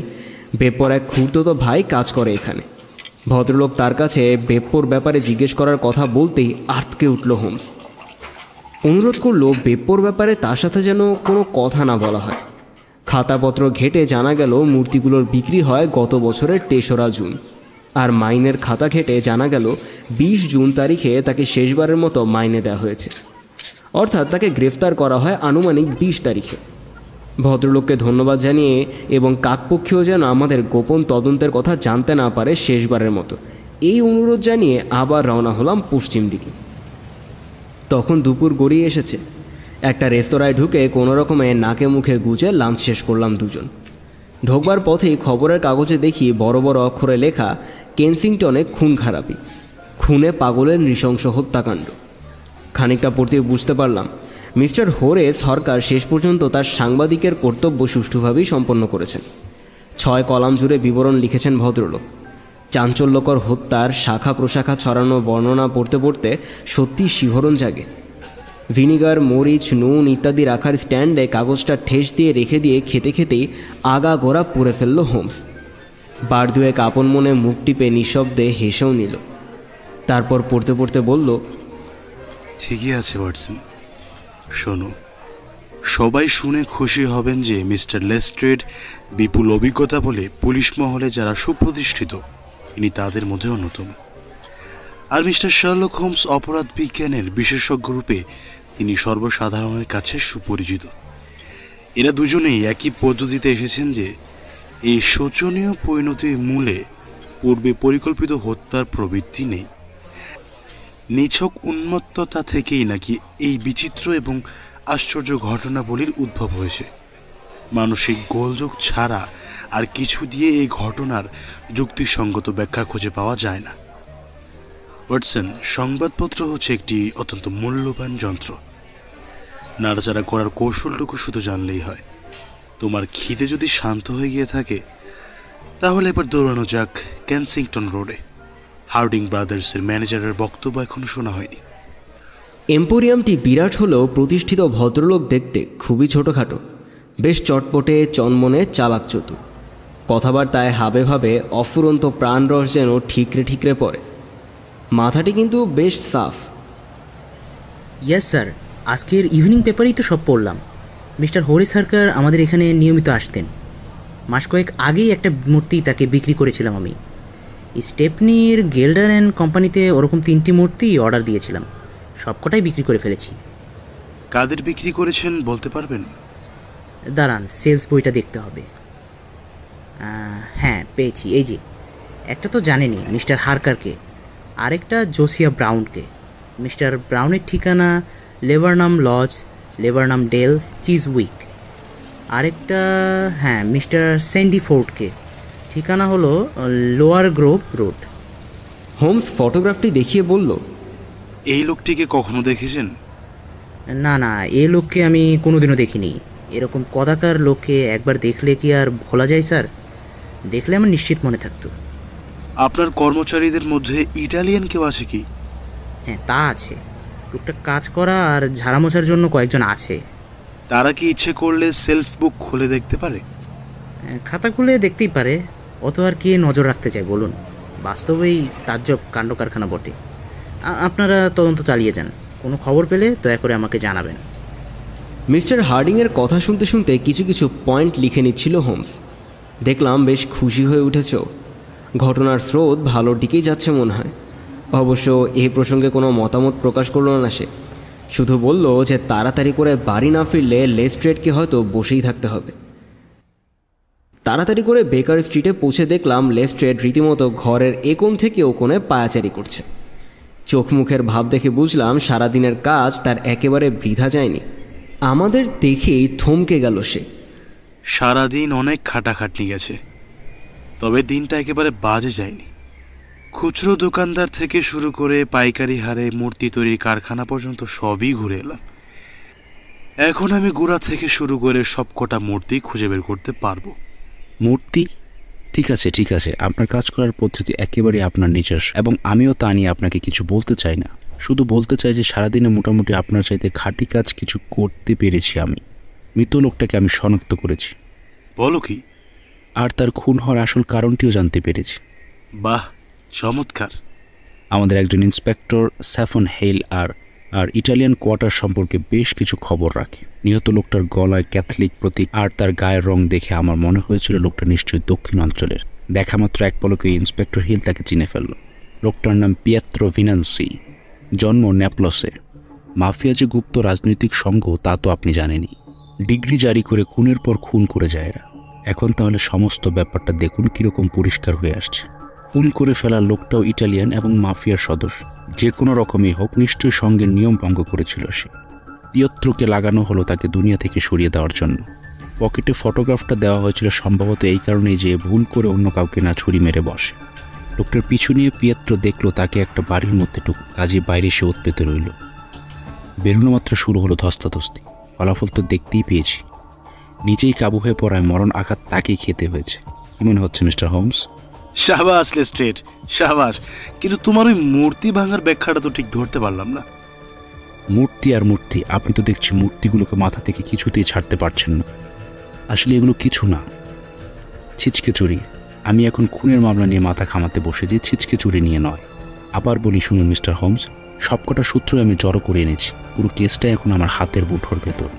বেপ্পোর এক খুড়তো ভাই কাজ করে এখানে। ভদ্রলোক তার কাছে বেপ্পোর ব্যাপারে জিজ্ঞেস করার কথা বলতেই আটকে উঠল হোমস। অনুরোধ করলো বেপ্পোর ব্যাপারে তার সাথে যেন কোনো কথা না বলা হয়। খাতাপত্র ঘেটে জানা গেল মূর্তিগুলোর বিক্রি হয় গত বছরের 3রা জুন, আর মাইনের খাতা ঘেটে জানা গেল 20 জুন তারিখে তাকে শেষবারের মতো মাইনে দেওয়া হয়েছে। অর্থাৎ তাকে গ্রেফতার করা হয় আনুমানিক 20 তারিখে। ভদ্রলোককে ধন্যবাদ জানিয়ে এবং কাকপক্ষীয় যেন আমাদের গোপন তদন্তের কথা জানতে না পারে শেষবারের মতো, এই অনুরোধ জানিয়ে আবার রওনা হলাম পশ্চিম দিকে। তখন দুপুর গড়িয়ে এসেছে। একটা রেস্তোরাঁয় ঢুকে কোনো রকমে নাকে মুখে গুজে লাঞ্চ শেষ করলাম দুজন। ঢোকবার পথেই খবরের কাগজে দেখি বড় বড় অক্ষরে লেখা, কেনসিংটনে খুন খারাপি, খুনে পাগলের নৃশংস হত্যাকাণ্ড। খানিকটা পড়তে বুঝতে পারলাম মিস্টার হোরে সরকার শেষ পর্যন্ত তার সাংবাদিকের কর্তব্য সুষ্ঠুভাবেই সম্পন্ন করেছেন। 6 কলাম জুড়ে বিবরণ লিখেছেন ভদ্রলোক। চাঞ্চল্যকর হত্যার শাখা প্রশাখা ছড়ানো বর্ণনা পড়তে পড়তে সত্যি শিহরণ জাগে। ভিনিগার, মরিচ, নুন ইত্যাদি রাখার স্ট্যান্ডে কাগজটা ঠেস দিয়ে রেখে দিয়ে খেতে খেতেই আগা গোড়া পুড়ে ফেলল হোমস। বার দুয়েক আপন মনে মুখ টিপে নিঃশব্দে হেসেও নিল। তারপর পড়তে পড়তে বলল, ঠিকই আছে ওয়াটসন, শোনো, সবাই শুনে খুশি হবেন যে মিস্টার লেস্ট্রেড বিপুল অভিজ্ঞতা বলে পুলিশ মহলে যারা সুপ্রতিষ্ঠিত, ইনি তাদের মধ্যে অন্যতম। আর মিস্টার শার্লক হোমস অপরাধ বিজ্ঞানের বিশেষজ্ঞ রূপে তিনি সর্বসাধারণের কাছে সুপরিচিত। এরা দুজনেই একই পদ্ধতিতে এসেছেন যে এই শোচনীয় পরিণতির মূলে পূর্বে পরিকল্পিত হত্যার প্রবৃত্তি নেই। নিছক উন্মত্ততা থেকেই নাকি এই বিচিত্র এবং আশ্চর্য ঘটনাবলীর উদ্ভব হয়েছে। মানসিক গোলযোগ ছাড়া আর কিছু দিয়ে এই ঘটনার যুক্তিসঙ্গত ব্যাখ্যা খুঁজে পাওয়া যায় না। ওয়াটসন, সংবাদপত্র হচ্ছে একটি অত্যন্ত মূল্যবান যন্ত্র। নাড়াচাড়া করার কৌশলটুকু শুধু জানলেই হয়। তোমার খিদে যদি শান্ত হয়ে গিয়ে থাকে তাহলে এবার দৌড়ানো যাক কেনসিংটন রোডে। হার্ডিং ব্রাদার্সের ম্যানেজারের বক্তব্য এখনো শোনা হয়নি। এম্পোরিয়ামটি বিরাট হলেও প্রতিষ্ঠিত ভদ্রলোক দেখতে খুবই ছোটোখাটো, বেশ চটপটে, চনমনে, চালাক চতুর। কথাবার্তায় হাবে ভাবে অফুরন্ত প্রাণরস যেন ঠিকরে ঠিকরে পড়ে। মাথাটি কিন্তু বেশ সাফ। ইয়েস স্যার, আজকের ইভিনিং পেপারেই তো সব পড়লাম। মিস্টার হরিশ সরকার আমাদের এখানে নিয়মিত আসতেন। মাস কয়েক আগেই একটা মূর্তি তাকে বিক্রি করেছিলাম আমি। স্টেপনির গেল্ডার অ্যান্ড কোম্পানিতে ওরকম 3টি মূর্তি অর্ডার দিয়েছিলাম, সবকটাই বিক্রি করে ফেলেছি। কাদের বিক্রি করেছেন বলতে পারবেন? দাঁড়ান, সেলস বইটা দেখতে হবে। হ্যাঁ, পেয়েছি, এই যে। একটা তো জানেনই, মিস্টার হারকারকে, আরেকটা জোসিয়া ব্রাউনকে। মিস্টার ব্রাউনের ঠিকানা লেবারনাম লজ, লেবারনাম ডেল, চিজউইক। আরেকটা, হ্যাঁ, মিস্টার স্যান্ডি ফোর্ডকে, ঠিকানা হলো লোয়ার গ্রোভ রোড। হোমস ফটোগ্রাফটি দেখিয়ে বলল, এই লোকটিকে কখনো দেখেছেন? না না, এই লোককে আমি কোনোদিনও দেখিনি। এরকম কদাকার লোককে একবার দেখলে কি আর ভোলা যায় স্যার? দেখলে আমার নিশ্চিত মনে থাকতো। আপনার কর্মচারীদের মধ্যে ইটালিয়ান কেউ আছে কি? হ্যাঁ, তা আছে। টুকটাক কাজ করা আর ঝাড়া মোছার জন্য কয়েকজন আছে। তারা কি ইচ্ছে করলে সেলফ বুক খুলে দেখতে পারে? খাতা খুলে দেখতেই পারে, অত আর কে নজর রাখতে চায় বলুন? বাস্তবেই তাজ্জব কাণ্ড কারখানা বটে। আপনারা তদন্ত চালিয়ে যান, কোনো খবর পেলে দয়া করে আমাকে জানাবেন। মিস্টার হার্ডিংয়ের কথা শুনতে শুনতে কিছু কিছু পয়েন্ট লিখে নিচ্ছিল হোমস। দেখলাম বেশ খুশি হয়ে উঠেছ। ঘটনার স্রোত ভালোর দিকেই যাচ্ছে মনে হয়। অবশ্য এই প্রসঙ্গে কোনো মতামত প্রকাশ করল না সে, শুধু বলল যে তাড়াতাড়ি করে বাড়ি না ফিরলে লেস্ট্রেডকে হয়তো বসেই থাকতে হবে। তাড়াতাড়ি করে বেকার স্ট্রিটে পৌঁছে দেখলাম লেস্ট্রেড রীতিমতো ঘরের কোণ থেকে ও কোণে পায়াচারি করছে। চোখ মুখের ভাব দেখে বুঝলাম সারাদিনের কাজ তার একেবারে বৃথা যায়নি। আমাদের দেখেই থমকে গেল সে। সারাদিন অনেক খাটাখাটনি গেছে, তবে দিনটা একেবারে বাজে যায়নি। খুচরো দোকানদার থেকে শুরু করে পাইকারি হারে মূর্তি তৈরির কারখানা পর্যন্ত সবই ঘুরে এলাম। এখন আমি গোড়া থেকে শুরু করে সবকটা মূর্তি খুঁজে বের করতে পারবো। মূর্তি? ঠিক আছে ঠিক আছে, আপনার কাজ করার পদ্ধতি একেবারে আপনার নিজস্ব, এবং আমিও তা নিয়ে আপনাকে কিছু বলতে চাই না। শুধু বলতে চাই যে সারাদিনে মোটামুটি আপনার চাইতে খাঁটি কাজ কিছু করতে পেরেছি আমি। মৃত লোকটাকে আমি শনাক্ত করেছি। বলো কি? আর তার খুন হওয়ার আসল কারণটিও জানতে পেরেছি। বাহ, চমৎকার। আমাদের একজন ইন্সপেক্টর স্যাফন হেইল আর ইটালিয়ান কোয়ার্টার সম্পর্কে বেশ কিছু খবর রাখে। নিহত লোকটার গলায় ক্যাথলিক প্রতীক আর তার গায়ের রং দেখে আমার মনে হয়েছিল লোকটা নিশ্চয়ই দক্ষিণ অঞ্চলের। দেখা মাত্র এক পলকে ইন্সপেক্টর হিল তাকে চিনে ফেলল। লোকটার নাম পিয়েত্রো ভিনান্সি, জন্ম নেপলসে। মাফিয়া যে গুপ্ত রাজনৈতিক সংঘ তা তো আপনি জানেনই। ডিগ্রি জারি করে খুনের পর খুন করে যায় এরা। এখন তাহলে সমস্ত ব্যাপারটা দেখুন কীরকম পরিষ্কার হয়ে আসছে। খুন করে ফেলার লোকটাও ইটালিয়ান এবং মাফিয়ার সদস্য। যে কোনো রকমই হোক, নিশ্চয়ই সঙ্গের নিয়ম ভঙ্গ করেছিল সে। পিয়েত্রোকে লাগানো হলো তাকে দুনিয়া থেকে সরিয়ে দেওয়ার জন্য। পকেটে ফটোগ্রাফটা দেওয়া হয়েছিল সম্ভবত এই কারণেই যে ভুল করে অন্য কাউকে না ছুরি মেরে বসে। লোকটার পিছু নিয়ে পিয়েত্রো দেখলো তাকে একটা বাড়ির মধ্যে কাজে বাইরে সে উৎপেতে রইল। বেরোনো মাত্র শুরু হলো ধস্তাধস্তি। ফলাফল তো দেখতেই পেয়েছি। নিচেই কাবু হয়ে পড়ায় মরণ আঘাত তাকেই খেতে হয়েছে। কি মনে হচ্ছে মিস্টার হোমস? শাবাশ লেস্ট্রেড, শাবাশ। কিন্তু তোমার ওই মূর্তি ভাঙার ব্যাখ্যাটা তো ঠিক ধরতে পারলাম না। মূর্তি আর মূর্তি, আপনি তো দেখছি মূর্তিগুলোকে মাথা থেকে কিছুতেই ছাড়তে পারছেন না। আসলে এগুলো কিছু না, ছিচকে চুরি। আমি এখন খুনের মামলা নিয়ে মাথা ঘামাতে বসেছি, ছিচকে চুরি নিয়ে নয়। আবার বলি শুনুন মিস্টার হোমস, সবকটা সূত্র আমি জড়ো করে এনেছি। পুরো কেসটা এখন আমার হাতের মুঠোর ভেতর।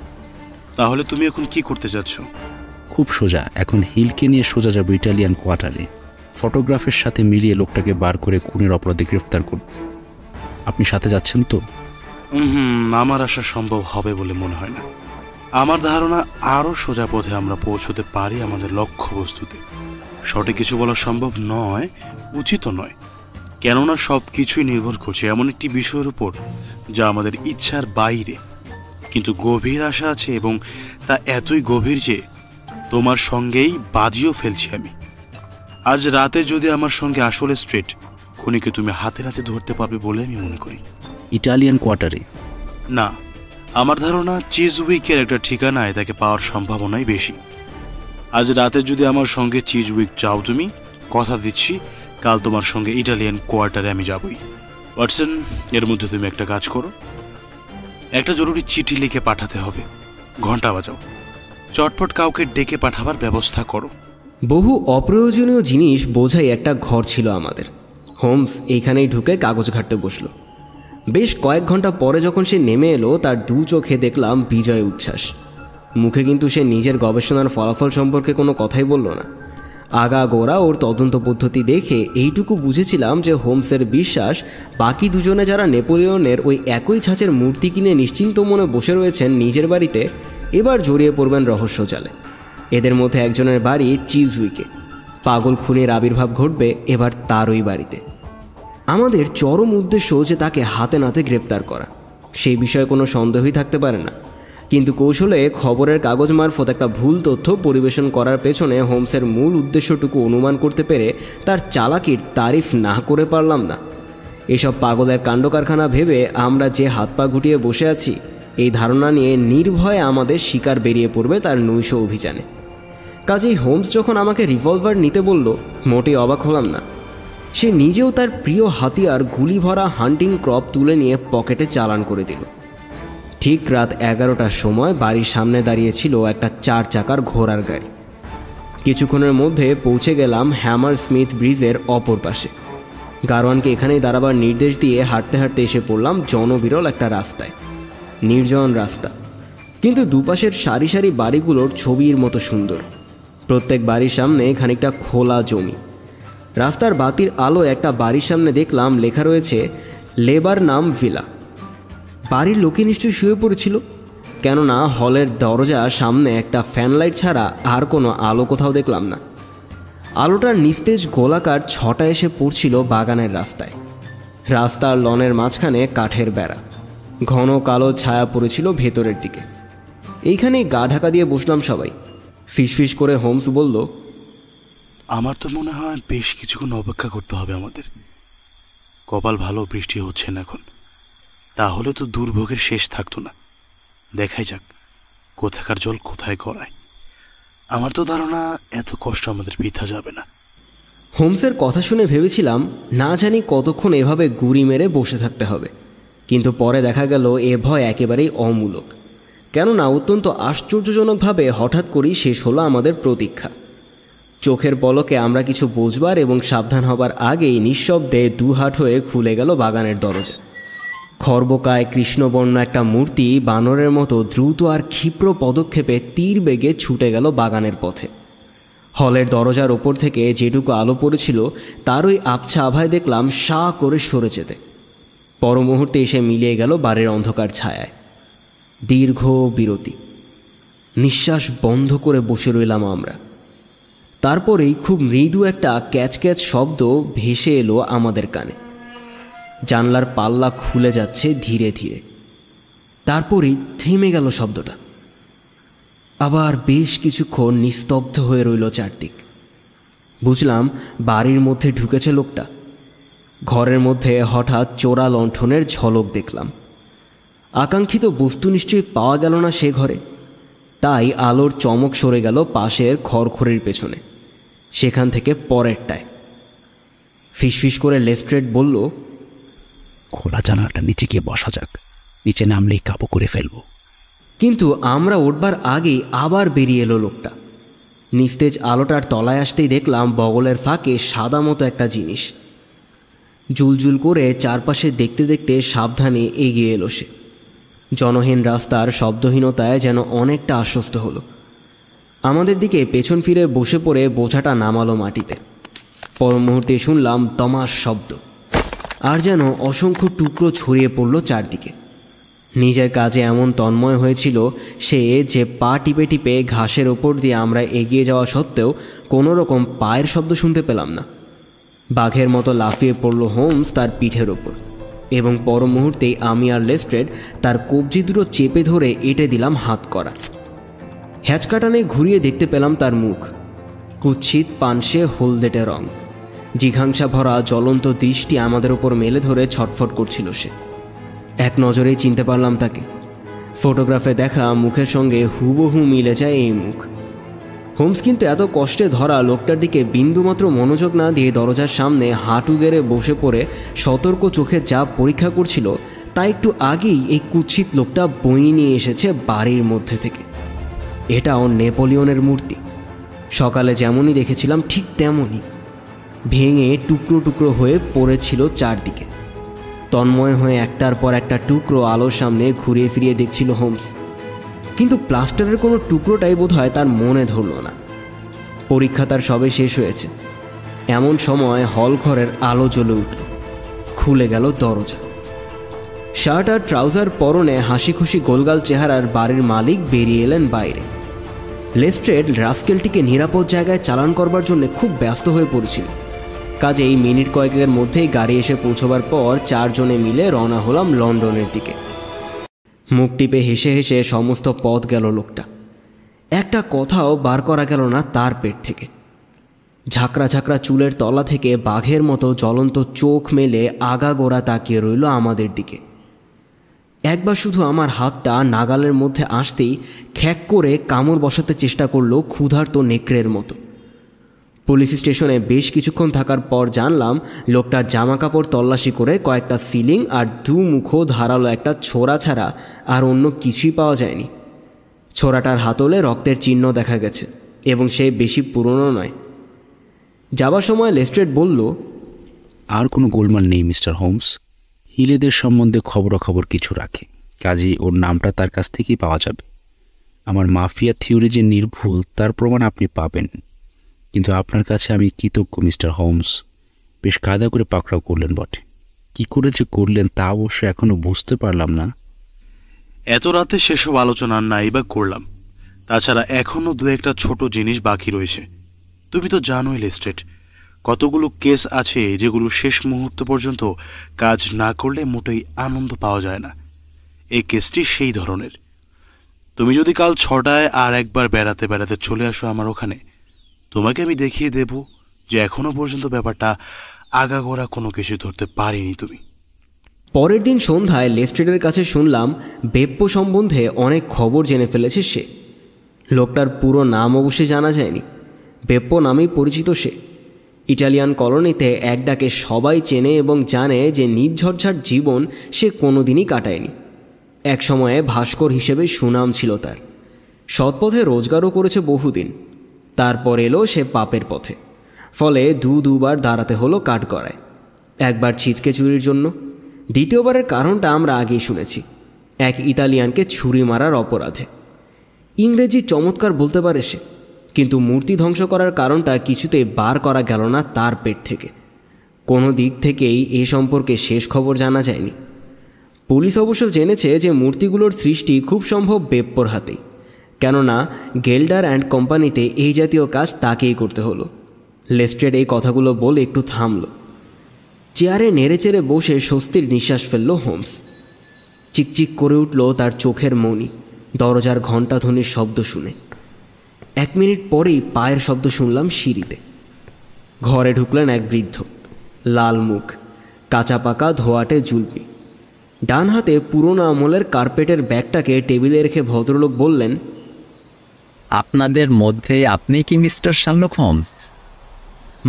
তাহলে তুমি এখন কি করতে যাচ্ছ? খুব সোজা, এখন হিলকে নিয়ে সোজা যাবো ইটালিয়ান কোয়ার্টারে। ফটোগ্রাফের সাথে মিলিয়ে লোকটাকে বার করে খুনের অপরাধে গ্রেফতার করব। আপনি সাথে যাচ্ছেন তো? আমার আসা সম্ভব হবে বলে মনে হয় না। আমার ধারণা আরও সোজা পথে আমরা পৌঁছতে পারি আমাদের লক্ষ্যবস্তুতে। সঠিক কিছু বলা সম্ভব নয়, উচিতও নয়, কেননা সব কিছুই নির্ভর করছে এমন একটি বিষয়ের উপর যা আমাদের ইচ্ছার বাইরে, কিন্তু গভীর আশা আছে, এবং তা এতই গভীর যে তোমার সঙ্গেই বাজিও ফেলছি আমি। আজ রাতে যদি আমার সঙ্গে আসলে স্ট্রেট খুনিকে তুমি হাতে হাতে ধরতে পারবে বলে আমি মনে করি। ইটালিয়ান কোয়ার্টারে না, আমার ধারণা চিজউইকের একটা ঠিকানায় তাকে পাওয়ার সম্ভাবনাই বেশি। আজ রাতে যদি আমার সঙ্গে চিজউইক যাও তুমি, কথা দিচ্ছি কাল তোমার সঙ্গে ইটালিয়ান কোয়ার্টারে আমি যাবই। ওয়াটসন, এর মধ্যে তুমি একটা কাজ করো, একটা জরুরি চিঠি লিখে পাঠাতে হবে। ঘন্টা বাজাও, চটপট কাউকে ডেকে পাঠাবার ব্যবস্থা করো। বহু অপ্রয়োজনীয় জিনিস বোঝাই একটা ঘর ছিল আমাদের। হোমস এইখানেই ঢুকে কাগজ ঘাঁটতে বসলো। বেশ কয়েক ঘন্টা পরে যখন সে নেমে এলো, তার দু চোখে দেখলাম বিজয় উচ্ছ্বাস। মুখে কিন্তু সে নিজের গবেষণার ফলাফল সম্পর্কে কোনো কথাই বলল না। আগাগোড়া ওর তদন্ত পদ্ধতি দেখে এইটুকু বুঝেছিলাম যে হোমসের বিশ্বাস বাকি দুজনে যারা নেপোলিয়নের ওই একই ছাঁচের মূর্তি কিনে নিশ্চিন্ত মনে বসে রয়েছেন নিজের বাড়িতে, এবার জড়িয়ে পড়বেন রহস্য জালে। এদের মধ্যে একজনের বাড়ি চিজউইকে। পাগল খুনের আবির্ভাব ঘটবে এবার তারই বাড়িতে। আমাদের চরম উদ্দেশ্য যে তাকে হাতে নাতে গ্রেপ্তার করা, সেই বিষয়ে কোনো সন্দেহই থাকতে পারে না। কিন্তু কৌশলে খবরের কাগজ মারফত একটা ভুল তথ্য পরিবেশন করার পেছনে হোমসের মূল উদ্দেশ্যটুকু অনুমান করতে পেরে তার চালাকির তারিফ না করে পারলাম না। এসব পাগলের কাণ্ডকারখানা ভেবে আমরা যে হাত পা গুটিয়ে বসে আছি, এই ধারণা নিয়ে নির্ভয়ে আমাদের শিকার বেরিয়ে পড়বে তার নৈশ অভিযানে। কাজেই হোমস যখন আমাকে রিভলভার নিতে বলল, মোটেই অবাক হলাম না। সে নিজেও তার প্রিয় হাতিয়ার গুলি ভরা হান্টিং ক্রপ তুলে নিয়ে পকেটে চালান করে দিল। ঠিক রাত 11টার সময় বাড়ির সামনে দাঁড়িয়েছিল একটা 4 চাকার ঘোড়ার গাড়ি। কিছুক্ষণের মধ্যে পৌঁছে গেলাম হ্যামার স্মিথ ব্রিজের অপর পাশে। গারোয়ানকে এখানেই দাঁড়াবার নির্দেশ দিয়ে হাঁটতে হাঁটতে এসে পড়লাম জনবিরল একটা রাস্তায়। নির্জন রাস্তা, কিন্তু দুপাশের সারি সারি বাড়িগুলোর ছবির মতো সুন্দর। প্রত্যেক বাড়ির সামনে খানিকটা খোলা জমি। রাস্তার বাতির আলো একটা বাড়ির সামনে দেখলাম লেখা রয়েছে লেবার নাম ভিলা। বাড়ির লোকে নিশ্চয়ই শুয়ে পড়েছিল, কেননা হলের দরজা সামনে একটা ফ্যান লাইট ছাড়া আর কোনো আলো কোথাও দেখলাম না। আলোটার নিস্তেজ গোলাকার ছটা এসে পড়ছিল বাগানের রাস্তায়। রাস্তার লনের মাঝখানে কাঠের বেড়া, ঘন কালো ছায়া পড়েছিল ভেতরের দিকে। এইখানেই গা ঢাকা দিয়ে বসলাম সবাই। ফিসফিস করে হোমস বলল, আমার তো মনে হয় বেশ কিছুক্ষণ অপেক্ষা করতে হবে আমাদের। কপাল ভালো বৃষ্টি হচ্ছে না এখন, তাহলে তো দুর্ভোগের শেষ থাকতো না। দেখাই যাক কোথাকার জল কোথায় গড়ায়। আমার তো ধারণা এত কষ্ট আমাদের বৃথা যাবে না। হোমসের কথা শুনে ভেবেছিলাম না জানি কতক্ষণ এভাবে গুড়ি মেরে বসে থাকতে হবে, কিন্তু পরে দেখা গেল এ ভয় একেবারেই অমূলক। কেননা অত্যন্ত আশ্চর্যজনকভাবে হঠাৎ করেই শেষ হলো আমাদের প্রতীক্ষা। চোখের পলকে আমরা কিছু বুঝবার এবং সাবধান হবার আগেই নিঃশব্দে দুহাট হয়ে খুলে গেল বাগানের দরজা। খর্বকায় কৃষ্ণবর্ণ একটা মূর্তি বানরের মতো দ্রুত আর ক্ষিপ্র পদক্ষেপে তীর বেগে ছুটে গেল বাগানের পথে। হলের দরজার ওপর থেকে যেটুকু আলো পড়েছিল তার ওই আবছা আভায় দেখলাম সা করে সরে যেতে। পর মুহূর্তে এসে মিলিয়ে গেল বাড়ির অন্ধকার ছায়ায়। দীর্ঘ বিরতি, নিঃশ্বাস বন্ধ করে বসে রইলাম আমরা। তারপরেই খুব মৃদু একটা ক্যাচ ক্যাচ শব্দ ভেসে এলো আমাদের কানে। জানলার পাল্লা খুলে যাচ্ছে ধীরে ধীরে। তারপরেই থেমে গেল শব্দটা। আবার বেশ কিছুক্ষণ নিস্তব্ধ হয়ে রইল চারদিক। বুঝলাম বাড়ির মধ্যে ঢুকেছে লোকটা। ঘরের মধ্যে হঠাৎ চোরা লণ্ঠনের ঝলক দেখলাম। আকাঙ্ক্ষিত বস্তু নিশ্চয়ই পাওয়া গেল না সে ঘরে, তাই আলোর চমক সরে গেল পাশের খড়খড়ির পেছনে, সেখান থেকে পরেরটায়। ফিসফিস করে লেস্ট্রেড বলল, খোলা জানালাটা নিচে গিয়ে বসা যাক, নিচে নামলেই কাবু করে ফেলবো। কিন্তু আমরা উঠবার আগেই আবার বেরিয়ে এলো লোকটা। নিস্তেজ আলোটার তলায় আসতেই দেখলাম বগলের ফাঁকে সাদা মতো একটা জিনিস। জুলজুল করে চারপাশে দেখতে দেখতে সাবধানে এগিয়ে এলো সে। জনহীন রাস্তার শব্দহীনতায় যেন অনেকটা আশ্বস্ত হলো। আমাদের দিকে পেছন ফিরে বসে পড়ে বোঝাটা নামালো মাটিতে। পর মুহূর্তে শুনলাম দমাস শব্দ, আর যেন অসংখ্য টুকরো ছড়িয়ে পড়ল চারদিকে। নিজের কাজে এমন তন্ময় হয়েছিল সে যে পা টিপে টিপে ঘাসের ওপর দিয়ে আমরা এগিয়ে যাওয়া সত্ত্বেও কোনো রকম পায়ের শব্দ শুনতে পেলাম না। বাঘের মতো লাফিয়ে পড়ল হোমস তার পিঠের ওপর, এবং পর মুহূর্তেই আমি আর লেস্ট্রেড তার কবজি দুটো চেপে ধরে এঁটে দিলাম হাত করা। হ্যাচকাটানে ঘুরিয়ে দেখতে পেলাম তার মুখ, কুৎসিত পানসে হলদেটে রং। জিঘাংসা ভরা জ্বলন্ত দৃষ্টি আমাদের ওপর মেলে ধরে ছটফট করছিল সে। এক নজরেই চিনতে পারলাম তাকে। ফটোগ্রাফে দেখা মুখের সঙ্গে হুবহু মিলে যায় এই মুখ। হোমস কিন্তু এত কষ্টে ধরা লোকটার দিকে বিন্দুমাত্র মনোযোগ না দিয়ে দরজার সামনে হাঁটু গেড়ে বসে পড়ে সতর্ক চোখে যা পরীক্ষা করছিল তা একটু আগেই এই কুৎসিত লোকটা বই নিয়ে এসেছে বাড়ির মধ্যে থেকে। এটাও নেপোলিয়নের মূর্তি। সকালে যেমনই দেখেছিলাম ঠিক তেমনই, ভেঙে টুকরো টুকরো হয়ে পড়েছিল চারদিকে। তন্ময় হয়ে একটার পর একটা টুকরো আলোর সামনে ঘুরিয়ে ফিরিয়ে দেখছিল হোমস, কিন্তু প্লাস্টারের কোনো টুকরোটাই বোধহয় তার মনে ধরল না। পরীক্ষা তার সবে শেষ হয়েছে। এমন সময় হল ঘরের আলো জ্বলে উঠল। খুলে গেল দরজা। শার্ট আর ট্রাউজার পরনে হাসি খুশি গোলগাল চেহারার বাড়ির মালিক বেরিয়ে এলেন বাইরে। লেস্ট্রেড রাস্কেলটিকে নিরাপদ জায়গায় চালান করবার জন্য খুব ব্যস্ত হয়ে পড়েছিল। কাজেই মিনিট কয়েকের মধ্যেই গাড়ি এসে পৌঁছবার পর চারজনে মিলে রওনা হলাম লন্ডনের দিকে। মুখ টিপে হেসে হেসে সমস্ত পথ গেল লোকটা। একটা কথাও বার করা গেল না তার পেট থেকে। ঝাঁকড়া ঝাঁকড়া চুলের তলা থেকে বাঘের মতো জ্বলন্ত চোখ মেলে আগাগোড়া তাকিয়ে রইল আমাদের দিকে। একবার শুধু আমার হাতটা নাগালের মধ্যে আসতেই খ্যাক করে কামড় বসাতে চেষ্টা করলো ক্ষুধার্ত নেকড়ের মতো। পুলিশ স্টেশনে বেশ কিছুক্ষণ থাকার পর জানলাম লোকটার জামা কাপড় তল্লাশি করে কয়েকটা সিলিং আর দুমুখো ধারালো একটা ছোরা ছাড়া আর অন্য কিছুই পাওয়া যায়নি। ছোরাটার হাতলে রক্তের চিহ্ন দেখা গেছে, এবং সে বেশি পুরনো নয়। যাবার সময় লেস্ট্রেড বলল, আর কোনো গোলমাল নেই মিস্টার হোমস। হিলেদের সম্বন্ধে খবরাখবর কিছু রাখে, কাজেই ওর নামটা তার কাছ থেকেই পাওয়া যাবে। আমার মাফিয়া থিওরি যে নির্ভুল তার প্রমাণ আপনি পাবেন। কিন্তু আপনার কাছে আমি কৃতজ্ঞ মিস্টার হোমস। বেশ কায়দা করে পাকড়াও করলেন বটে। কি করে যে করলেন তা অবশ্য এখনও বুঝতে পারলাম না। এত রাতে সেসব আলোচনা নাই বা করলাম। তাছাড়া এখনও দু একটা ছোট জিনিস বাকি রয়েছে। তুমি তো জানোই লেস্ট্রেড, কতগুলো কেস আছে যেগুলো শেষ মুহূর্ত পর্যন্ত কাজ না করলে মোটেই আনন্দ পাওয়া যায় না। এই কেসটি সেই ধরনের। তুমি যদি কাল 6টায় আর একবার বেড়াতে বেড়াতে চলে আসো আমার ওখানে, তোমাকে আমি দেখিয়ে দেব যে এখনো পর্যন্ত ব্যাপারটা আগাগোড়া কোনো কিছু ধরতে পারিনি তুমি। পরের দিন সন্ধ্যায় লেস্ট্রেডের কাছে শুনলাম বেপ্পো সম্বন্ধে অনেক খবর জেনে ফেলেছে সে। লোকটার পুরো নাম অবশ্যই জানা যায়নি, বেপ্পো নামেই পরিচিত সে। ইটালিয়ান কলোনিতে এক ডাকে সবাই চেনে এবং জানে যে নির্ঝরঝার জীবন সে কোনোদিনই কাটায়নি। এক সময়ে ভাস্কর হিসেবে সুনাম ছিল তার। সৎপথে রোজগারও করেছে বহুদিন। তারপর এলো সে পাপের পথে, ফলে দুবার দাঁড়াতে হলো কাঠগড়ায়। একবার ছিচকে চুরির জন্য, দ্বিতীয়বারের কারণটা আমরা আগেই শুনেছি, এক ইতালিয়ানকে ছুরি মারার অপরাধে। ইংরেজি চমৎকার বলতে পারে সে, কিন্তু মূর্তি ধ্বংস করার কারণটা কিছুতেই বার করা গেল না তার পেট থেকে। কোনো দিক থেকেই এ সম্পর্কে শেষ খবর জানা যায়নি। পুলিশ অবশ্য জেনেছে যে মূর্তিগুলোর সৃষ্টি খুব সম্ভব বেপ্পোর হাতেই, কেননা গেল্ডার অ্যান্ড কোম্পানিতে এই জাতীয় কাজ তাকেই করতে হলো। লেস্ট্রেড এই কথাগুলো বলে একটু থামল। চেয়ারে নেড়েচেড়ে বসে স্বস্তির নিঃশ্বাস ফেলল হোমস। চিকচিক করে উঠল তার চোখের মণি দরজার ঘণ্টাধ্বনির শব্দ শুনে। 1 মিনিট পরেই পায়ের শব্দ শুনলাম সিঁড়িতে। ঘরে ঢুকলেন এক বৃদ্ধ, লাল মুখ, কাঁচা পাকা ধোয়াটে জুলপি। ডান হাতে পুরনো আমলের কার্পেটের ব্যাগটাকে টেবিলে রেখে ভদ্রলোক বললেন, আপনাদের মধ্যে আপনি কি মিস্টার শার্লক হোমস?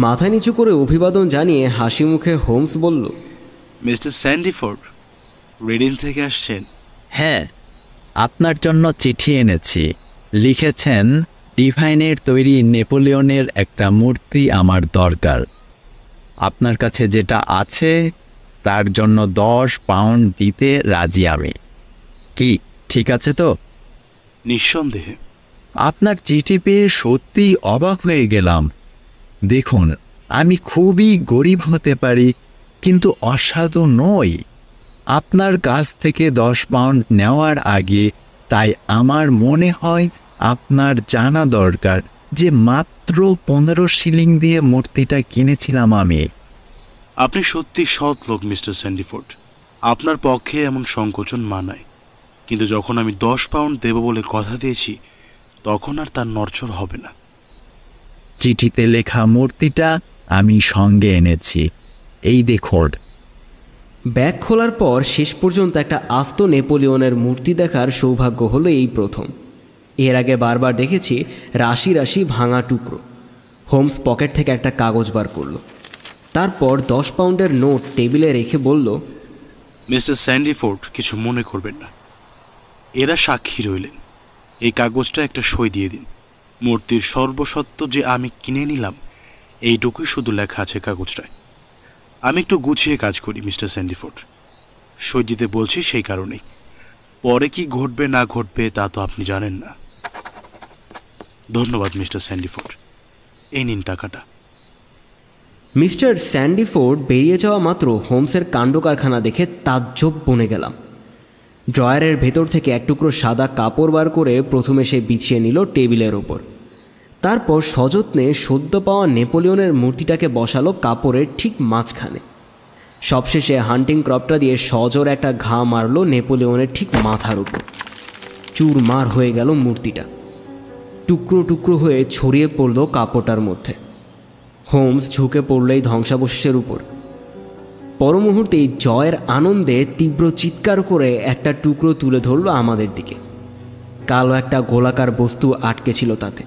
মাথা নিচু করে অভিবাদন জানিয়ে হাসি মুখে হোমস বলল, মিস্টার স্যান্ডিফোর্ড, রিডিং থেকে আসছেন? হ্যাঁ, আপনার জন্য চিঠি এনেছি। লিখেছেন, ডিভাইনের তৈরি নেপোলিয়নের একটা মূর্তি আমার দরকার। আপনার কাছে যেটা আছে তার জন্য 10 পাউন্ড দিতে রাজি আমি। কি ঠিক আছে তো? নিঃসন্দেহে। আপনার চিঠি পেয়ে সত্যি অবাক হয়ে গেলাম। দেখুন, আমি খুবই গরিব হতে পারি, কিন্তু অসাধু নই। আপনার কাছ থেকে 10 পাউন্ড নেওয়ার আগে তাই আমার মনে হয় আপনার জানা দরকার যে মাত্র 15 শিলিং দিয়ে মূর্তিটা কিনেছিলাম আমি। আপনি সত্যি সৎ লোক মিস্টার স্যান্ডিফোর্ড। আপনার পক্ষে এমন সংকোচন মানায়, কিন্তু যখন আমি 10 পাউন্ড দেব বলে কথা দিয়েছি তখন আর তার নড়চড় হবে না। চিঠিতে লেখা মূর্তিটা আমি সঙ্গে এনেছি, এই দেখুন। ব্যাগ খোলার পর শেষ পর্যন্ত একটা আস্ত নেপোলিয়নের মূর্তি দেখার সৌভাগ্য হলো এই প্রথম। এর আগে বারবার দেখেছি রাশি রাশি ভাঙা টুকরো। হোমস পকেট থেকে একটা কাগজ বার করলো, তারপর 10 পাউন্ডের নোট টেবিলে রেখে বলল, মিস্টার স্যান্ডিফোর্ড, কিছু মনে করবেন না, এরা সাক্ষী রইলেন। এই কাগজটা একটা সই দিয়ে দিন। মূর্তির সর্বসত্ত্ব যে আমি কিনে নিলাম এইটুকুই শুধু লেখা আছে কাগজটায়। আমি একটু গুছিয়ে কাজ করি মিস্টার স্যান্ডিফোর্ড, সই দিতে বলছি সেই কারণেই। পরে কি ঘটবে না ঘটবে তা তো আপনি জানেন না। ধন্যবাদ মিস্টার স্যান্ডিফোর্ড, এই নিন টাকাটা। মিস্টার স্যান্ডিফোর্ড বেরিয়ে যাওয়া মাত্র হোমসের কাণ্ড কারখানা দেখে তাজ্জব বনে গেলাম। ড্রয়ারের ভেতর থেকে এক টুকরো সাদা কাপড় বার করে প্রথমে সে বিছিয়ে নিল টেবিলের ওপর। তারপর সযত্নে সদ্য পাওয়া নেপোলিয়নের মূর্তিটাকে বসালো কাপড়ের ঠিক মাঝখানে। সবশেষে হান্টিং ক্রপটা দিয়ে সজোর একটা ঘা মারলো নেপোলিয়নের ঠিক মাথার উপর। চুরমার হয়ে গেল মূর্তিটা, টুকরো টুকরো হয়ে ছড়িয়ে পড়ল কাপড়টার মধ্যে। হোমস ঝুঁকে পড়ল এই ধ্বংসাবশেষের উপর। পর মুহূর্তেই জয়ের আনন্দে তীব্র চিৎকার করে একটা টুকরো তুলে ধরল আমাদের দিকে। কালো একটা গোলাকার বস্তু আটকে ছিল তাতে।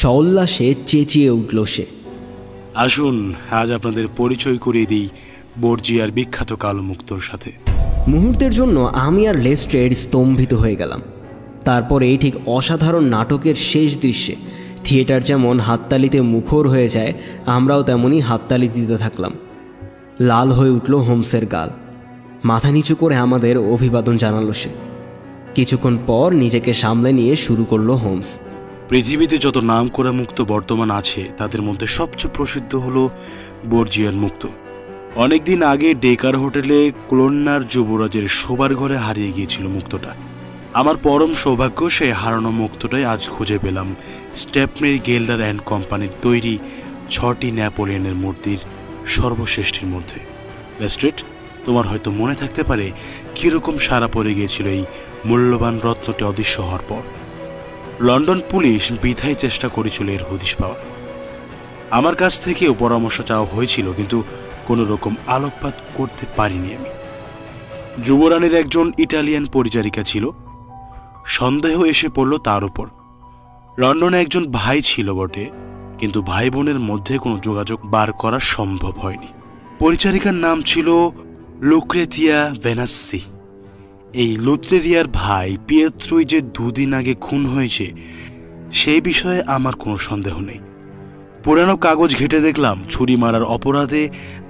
সউল্লাসে চেঁচিয়ে উঠল সে, আসুন আজ আপনাদের পরিচয় করিয়ে দিই বর্জিয়ার বিখ্যাত কালো মুক্তোর সাথে। মুহূর্তের জন্য আমি আর লেস্ট্রেড স্তম্ভিত হয়ে গেলাম। তারপর এই ঠিক অসাধারণ নাটকের শেষ দৃশ্যে থিয়েটার যেমন হাততালিতে মুখর হয়ে যায়, আমরাও তেমনই হাততালি দিতে থাকলাম। লাল হয়ে উঠল হোমসের গাল। মাথা নিচু করে আমাদের অভিবাদন জানালো সে। কিছুক্ষণ পর নিজেকে সামলে নিয়ে শুরু করলো হোমস। পৃথিবীতে যত নাম করা মুক্ত বর্তমান আছে তাদের মধ্যে সবচেয়ে প্রসিদ্ধ হলো বর্জিয়ার মুক্ত। অনেকদিন আগে ডেকার হোটেলে ক্লোন্নার যুবরাজের শোবার ঘরে হারিয়ে গিয়েছিল মুক্তটা। আমার পরম সৌভাগ্য সেই হারানো মুক্তটাই আজ খুঁজে পেলাম স্টেপনির গেল্ডার অ্যান্ড কোম্পানির তৈরি 6টি নেপোলিয়নের মূর্তির সর্বশ্রেষ্ঠীর মধ্যে। লেস্ট্রেড, তোমার হয়তো মনে থাকতে পারে কীরকম সাড়া পড়ে গিয়েছিল এই মূল্যবান রত্নটি অদৃশ্য হওয়ার পর। লন্ডন পুলিশ বৃথাই চেষ্টা করেছিল এর হদিশ পাওয়ার। আমার কাছ থেকেও পরামর্শ চাওয়া হয়েছিল, কিন্তু কোনো রকম আলোকপাত করতে পারিনি আমি। যুবরানীর একজন ইটালিয়ান পরিচারিকা ছিল, সন্দেহ এসে পড়ল তার উপর। লন্ডনে একজন ভাই ছিল বটে, কিন্তু ভাই বোনের মধ্যে কোনো যোগাযোগ বার করা সম্ভব হয়নি। পরিচারিকার নাম ছিল লুক্রেতিয়া ভেনাসি। এই লুত্রেরিয়ার ভাই পিয়েত্রোই যে 2 দিন আগে খুন হয়েছে সেই বিষয়ে আমার কোনো সন্দেহ নেই। পুরানো কাগজ ঘেটে দেখলাম ছুরি মারার অপরাধে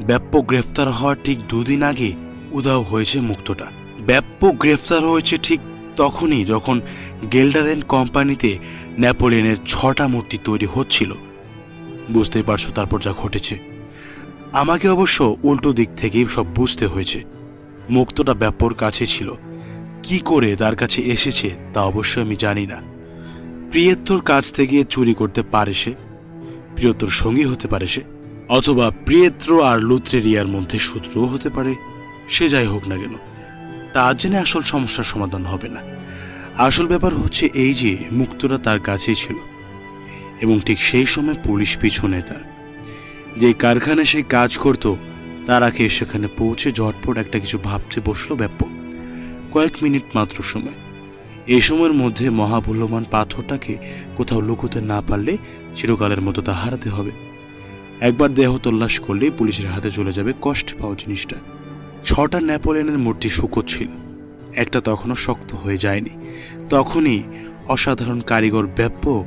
ব্যাপক গ্রেফতার হওয়ার ঠিক 2 দিন আগে উধাও হয়েছে মুক্তটা। ব্যাপক গ্রেফতার হয়েছে ঠিক তখনই যখন গেল্ডার অ্যান্ড কোম্পানিতে নেপোলিয়নের 6টা মূর্তি তৈরি হচ্ছিল। বুঝতেই পারছো তারপর যা ঘটেছে। আমাকে অবশ্য উল্টো দিক থেকেই সব বুঝতে হয়েছে। মুক্তটা ব্যাপর কাছে ছিল, কি করে তার কাছে এসেছে তা অবশ্য আমি জানি না। প্রিয়েত্তর কাছ থেকে চুরি করতে পারে সে, প্রিয়তর সঙ্গী হতে পারে সে, অথবা প্রিয়েত্র আর লুত্রেরিয়ার মধ্যে শত্রুও হতে পারে। সে যাই হোক না কেন, তা জেনে আসল সমস্যার সমাধান হবে না। আসল ব্যাপার হচ্ছে এই যে মুক্তটা তার কাছেই ছিল, এবং ঠিক সেই সময় পুলিশ পিছনে তার। যে কারখানায় সে কাজ করত তার আগে সেখানে পৌঁছে ঝটপট একটা কিছু ভাবতে বসলো ব্যাপক। কয়েক মিনিট মাত্র সময়। এই সময়ের মধ্যে মহামূল্যবান পাথরটাকে কোথাও লুকোতে না পারলে চিরকালের মতো তা হারাতে হবে। একবার দেহ তল্লাশ করলেই পুলিশের হাতে চলে যাবে কষ্টে পাওয়া জিনিসটা। 6টা নেপোলিয়নের মূর্তি শুকোচ্ছিল, একটা তখনও শক্ত হয়ে যায়নি। তখনই অসাধারণ কারিগর ব্যাপক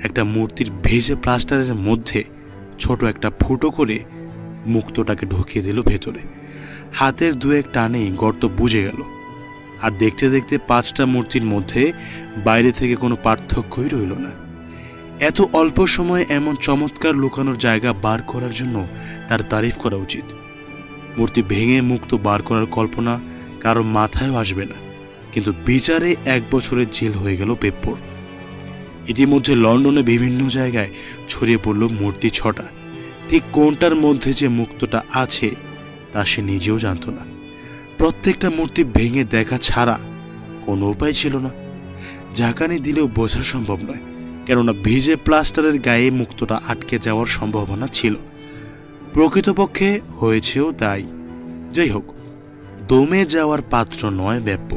একটা মূর্তির ভেজে প্লাস্টারের মধ্যে ছোট একটা ফুটো করে মুক্তটাকে ঢুকিয়ে দিল ভেতরে। হাতের দু এক টানেই গর্ত বুঝে গেল। আর দেখতে দেখতে 5টা মূর্তির মধ্যে বাইরে থেকে কোনো পার্থক্যই রইল না। এত অল্প সময়ে এমন চমৎকার লুকানোর জায়গা বার করার জন্য তার তারিফ করা উচিত। মূর্তি ভেঙে মুক্ত বার করার কল্পনা কারো মাথায়ও আসবে না, কিন্তু বিচারে 1 বছরের জেল হয়ে গেল বেপ্পোর। ইতিমধ্যে লন্ডনে বিভিন্ন জায়গায় ছড়িয়ে পড়ল মূর্তি 6টা। ঠিক কোনটার মধ্যে যে মুক্তটা আছে তা সে নিজেও জানত না। প্রত্যেকটা মূর্তি ভেঙে দেখা ছাড়া কোনো উপায় ছিল না। ঝাঁকানি দিলেও বোঝা সম্ভব নয়, কেননা ভিজে প্লাস্টারের গায়ে মুক্তটা আটকে যাওয়ার সম্ভাবনা ছিল। প্রকৃতপক্ষে হয়েছেও তাই। যাই হোক, দমে যাওয়ার পাত্র নয় বেপ্পো।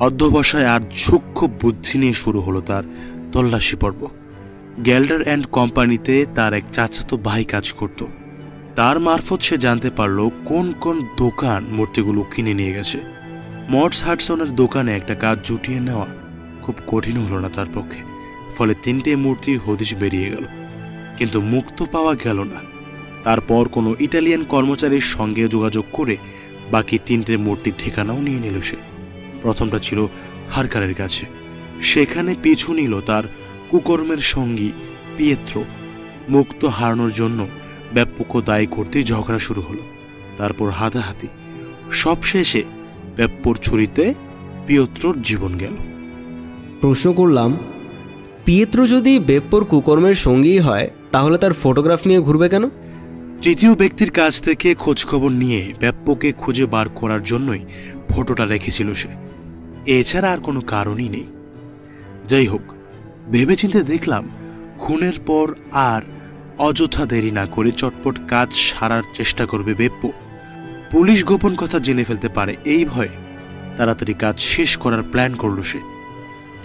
অধ্যবসায় আর সূক্ষ্ম বুদ্ধি নিয়ে শুরু হলো তার তল্লাশি পর্ব। গ্যাল্ডার অ্যান্ড কোম্পানিতে তার এক চাচাতো ভাই কাজ করত। তার মারফত সে জানতে পারল কোন কোন দোকান মূর্তিগুলো কিনে নিয়ে গেছে। মর্টস হাডসনের দোকানে একটা কাজ জুটিয়ে নেওয়া খুব কঠিন হলো না তার পক্ষে। ফলে 3টে মূর্তির হদিশ বেরিয়ে গেল, কিন্তু মুক্ত পাওয়া গেল না। তারপর কোনো ইটালিয়ান কর্মচারীর সঙ্গে যোগাযোগ করে বাকি 3টে মূর্তির ঠিকানাও নিয়ে নিল সে। প্রথমটা ছিল হারকারের কাছে। সেখানে পিছু নিল তার কুকর্মের সঙ্গী পিয়েত্রো। মুক্ত হারানোর জন্য বেপ্পোকে দায়ী করতে ঝগড়া শুরু হলো, তারপর হাতাহাতি। সবশেষে বেপ্পোর ছুরিতে পিয়েত্রোর জীবন গেল। প্রশ্ন করলাম, পিয়েত্রো যদি বেপ্পোর কুকর্মের সঙ্গী হয় তাহলে তার ফটোগ্রাফ নিয়ে ঘুরবে কেন? তৃতীয় ব্যক্তির কাছ থেকে খোঁজখবর নিয়ে বেপ্পোকে খুঁজে বার করার জন্যই ফটোটা রেখেছিল সে। এছাড়া আর কোনো কারণই নেই। যাই হোক, ভেবেচিন্তে দেখলাম খুনের পর আর অযথা দেরি না করে চটপট কাজ সারার চেষ্টা করবে বেপ্পো। পুলিশ গোপন কথা জেনে ফেলতে পারে এই ভয়ে তাড়াতাড়ি কাজ শেষ করার প্ল্যান করল সে,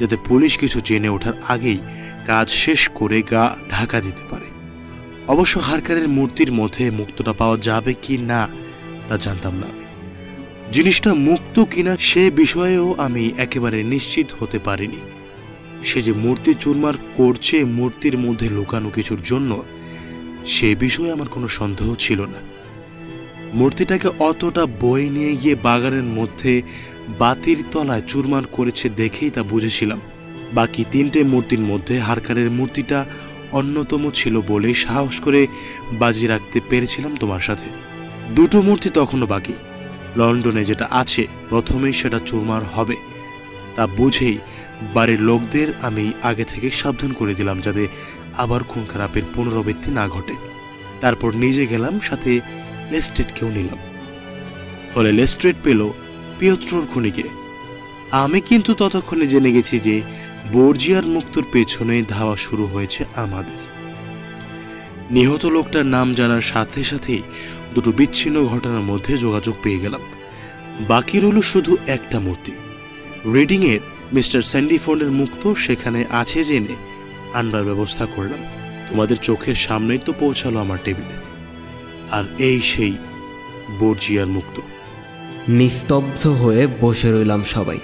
যাতে পুলিশ কিছু জেনে ওঠার আগেই কাজ শেষ করে গা ঢাকা দিতে পারে। অবশ্য হারকারের মূর্তির মধ্যে মুক্তটা পাওয়া যাবে কি না তা জানতাম না আমি। জিনিসটা মুক্ত কিনা সে বিষয়েও আমি একেবারে নিশ্চিত হতে পারিনি। সে যে মূর্তি চুরমার করছে মূর্তির মধ্যে লুকানো কিছুর জন্য, সে বিষয়ে আমার কোনো সন্দেহ ছিল না। মূর্তিটাকে অতটা বয়ে নিয়ে গিয়ে বাগানের মধ্যে বাতির তলায় চুরমার করেছে দেখেই তা বুঝেছিলাম। বাকি 3টে মূর্তির মধ্যে হারকারের মূর্তিটা অন্যতম ছিল বলেই সাহস করে বাজি রাখতে পেরেছিলাম তোমার সাথে। 2টো মূর্তি তখনও বাকি। লন্ডনে যেটা আছে প্রথমেই সেটা চুরমার হবে, তা বুঝেই বাড়ির লোকদের আমি আগে থেকে সাবধান করে দিলাম যাতে আবার খুন খারাপের পুনরাবৃত্তি না ঘটে। তারপর নিজে গেলাম, সাথে লেস্ট্রেডকেও নিলাম। ফলে লেস্ট্রেড পেল পিয়েত্রোর খুনিকে। আমি কিন্তু ততক্ষণে জেনে গেছি যে বর্জিয়ার মুক্তর পেছনে ধাওয়া শুরু হয়েছে আমাদের। নিহত লোকটার নাম জানার সাথে সাথেই 2টো বিচ্ছিন্ন ঘটনার মধ্যে যোগাযোগ পেয়ে গেলাম। বাকি রইল শুধু একটা মূর্তি। রিডিংয়ের মিস্টার স্যান্ডিফোর্ডের মুক্ত সেখানে আছে জেনে আনবার ব্যবস্থা করলাম। তোমাদের চোখের সামনেই তো পৌঁছালো আমার টেবিলে। আর এই সেই বর্জিয়ার মুক্ত। নিস্তব্ধ হয়ে বসে রইলাম সবাই।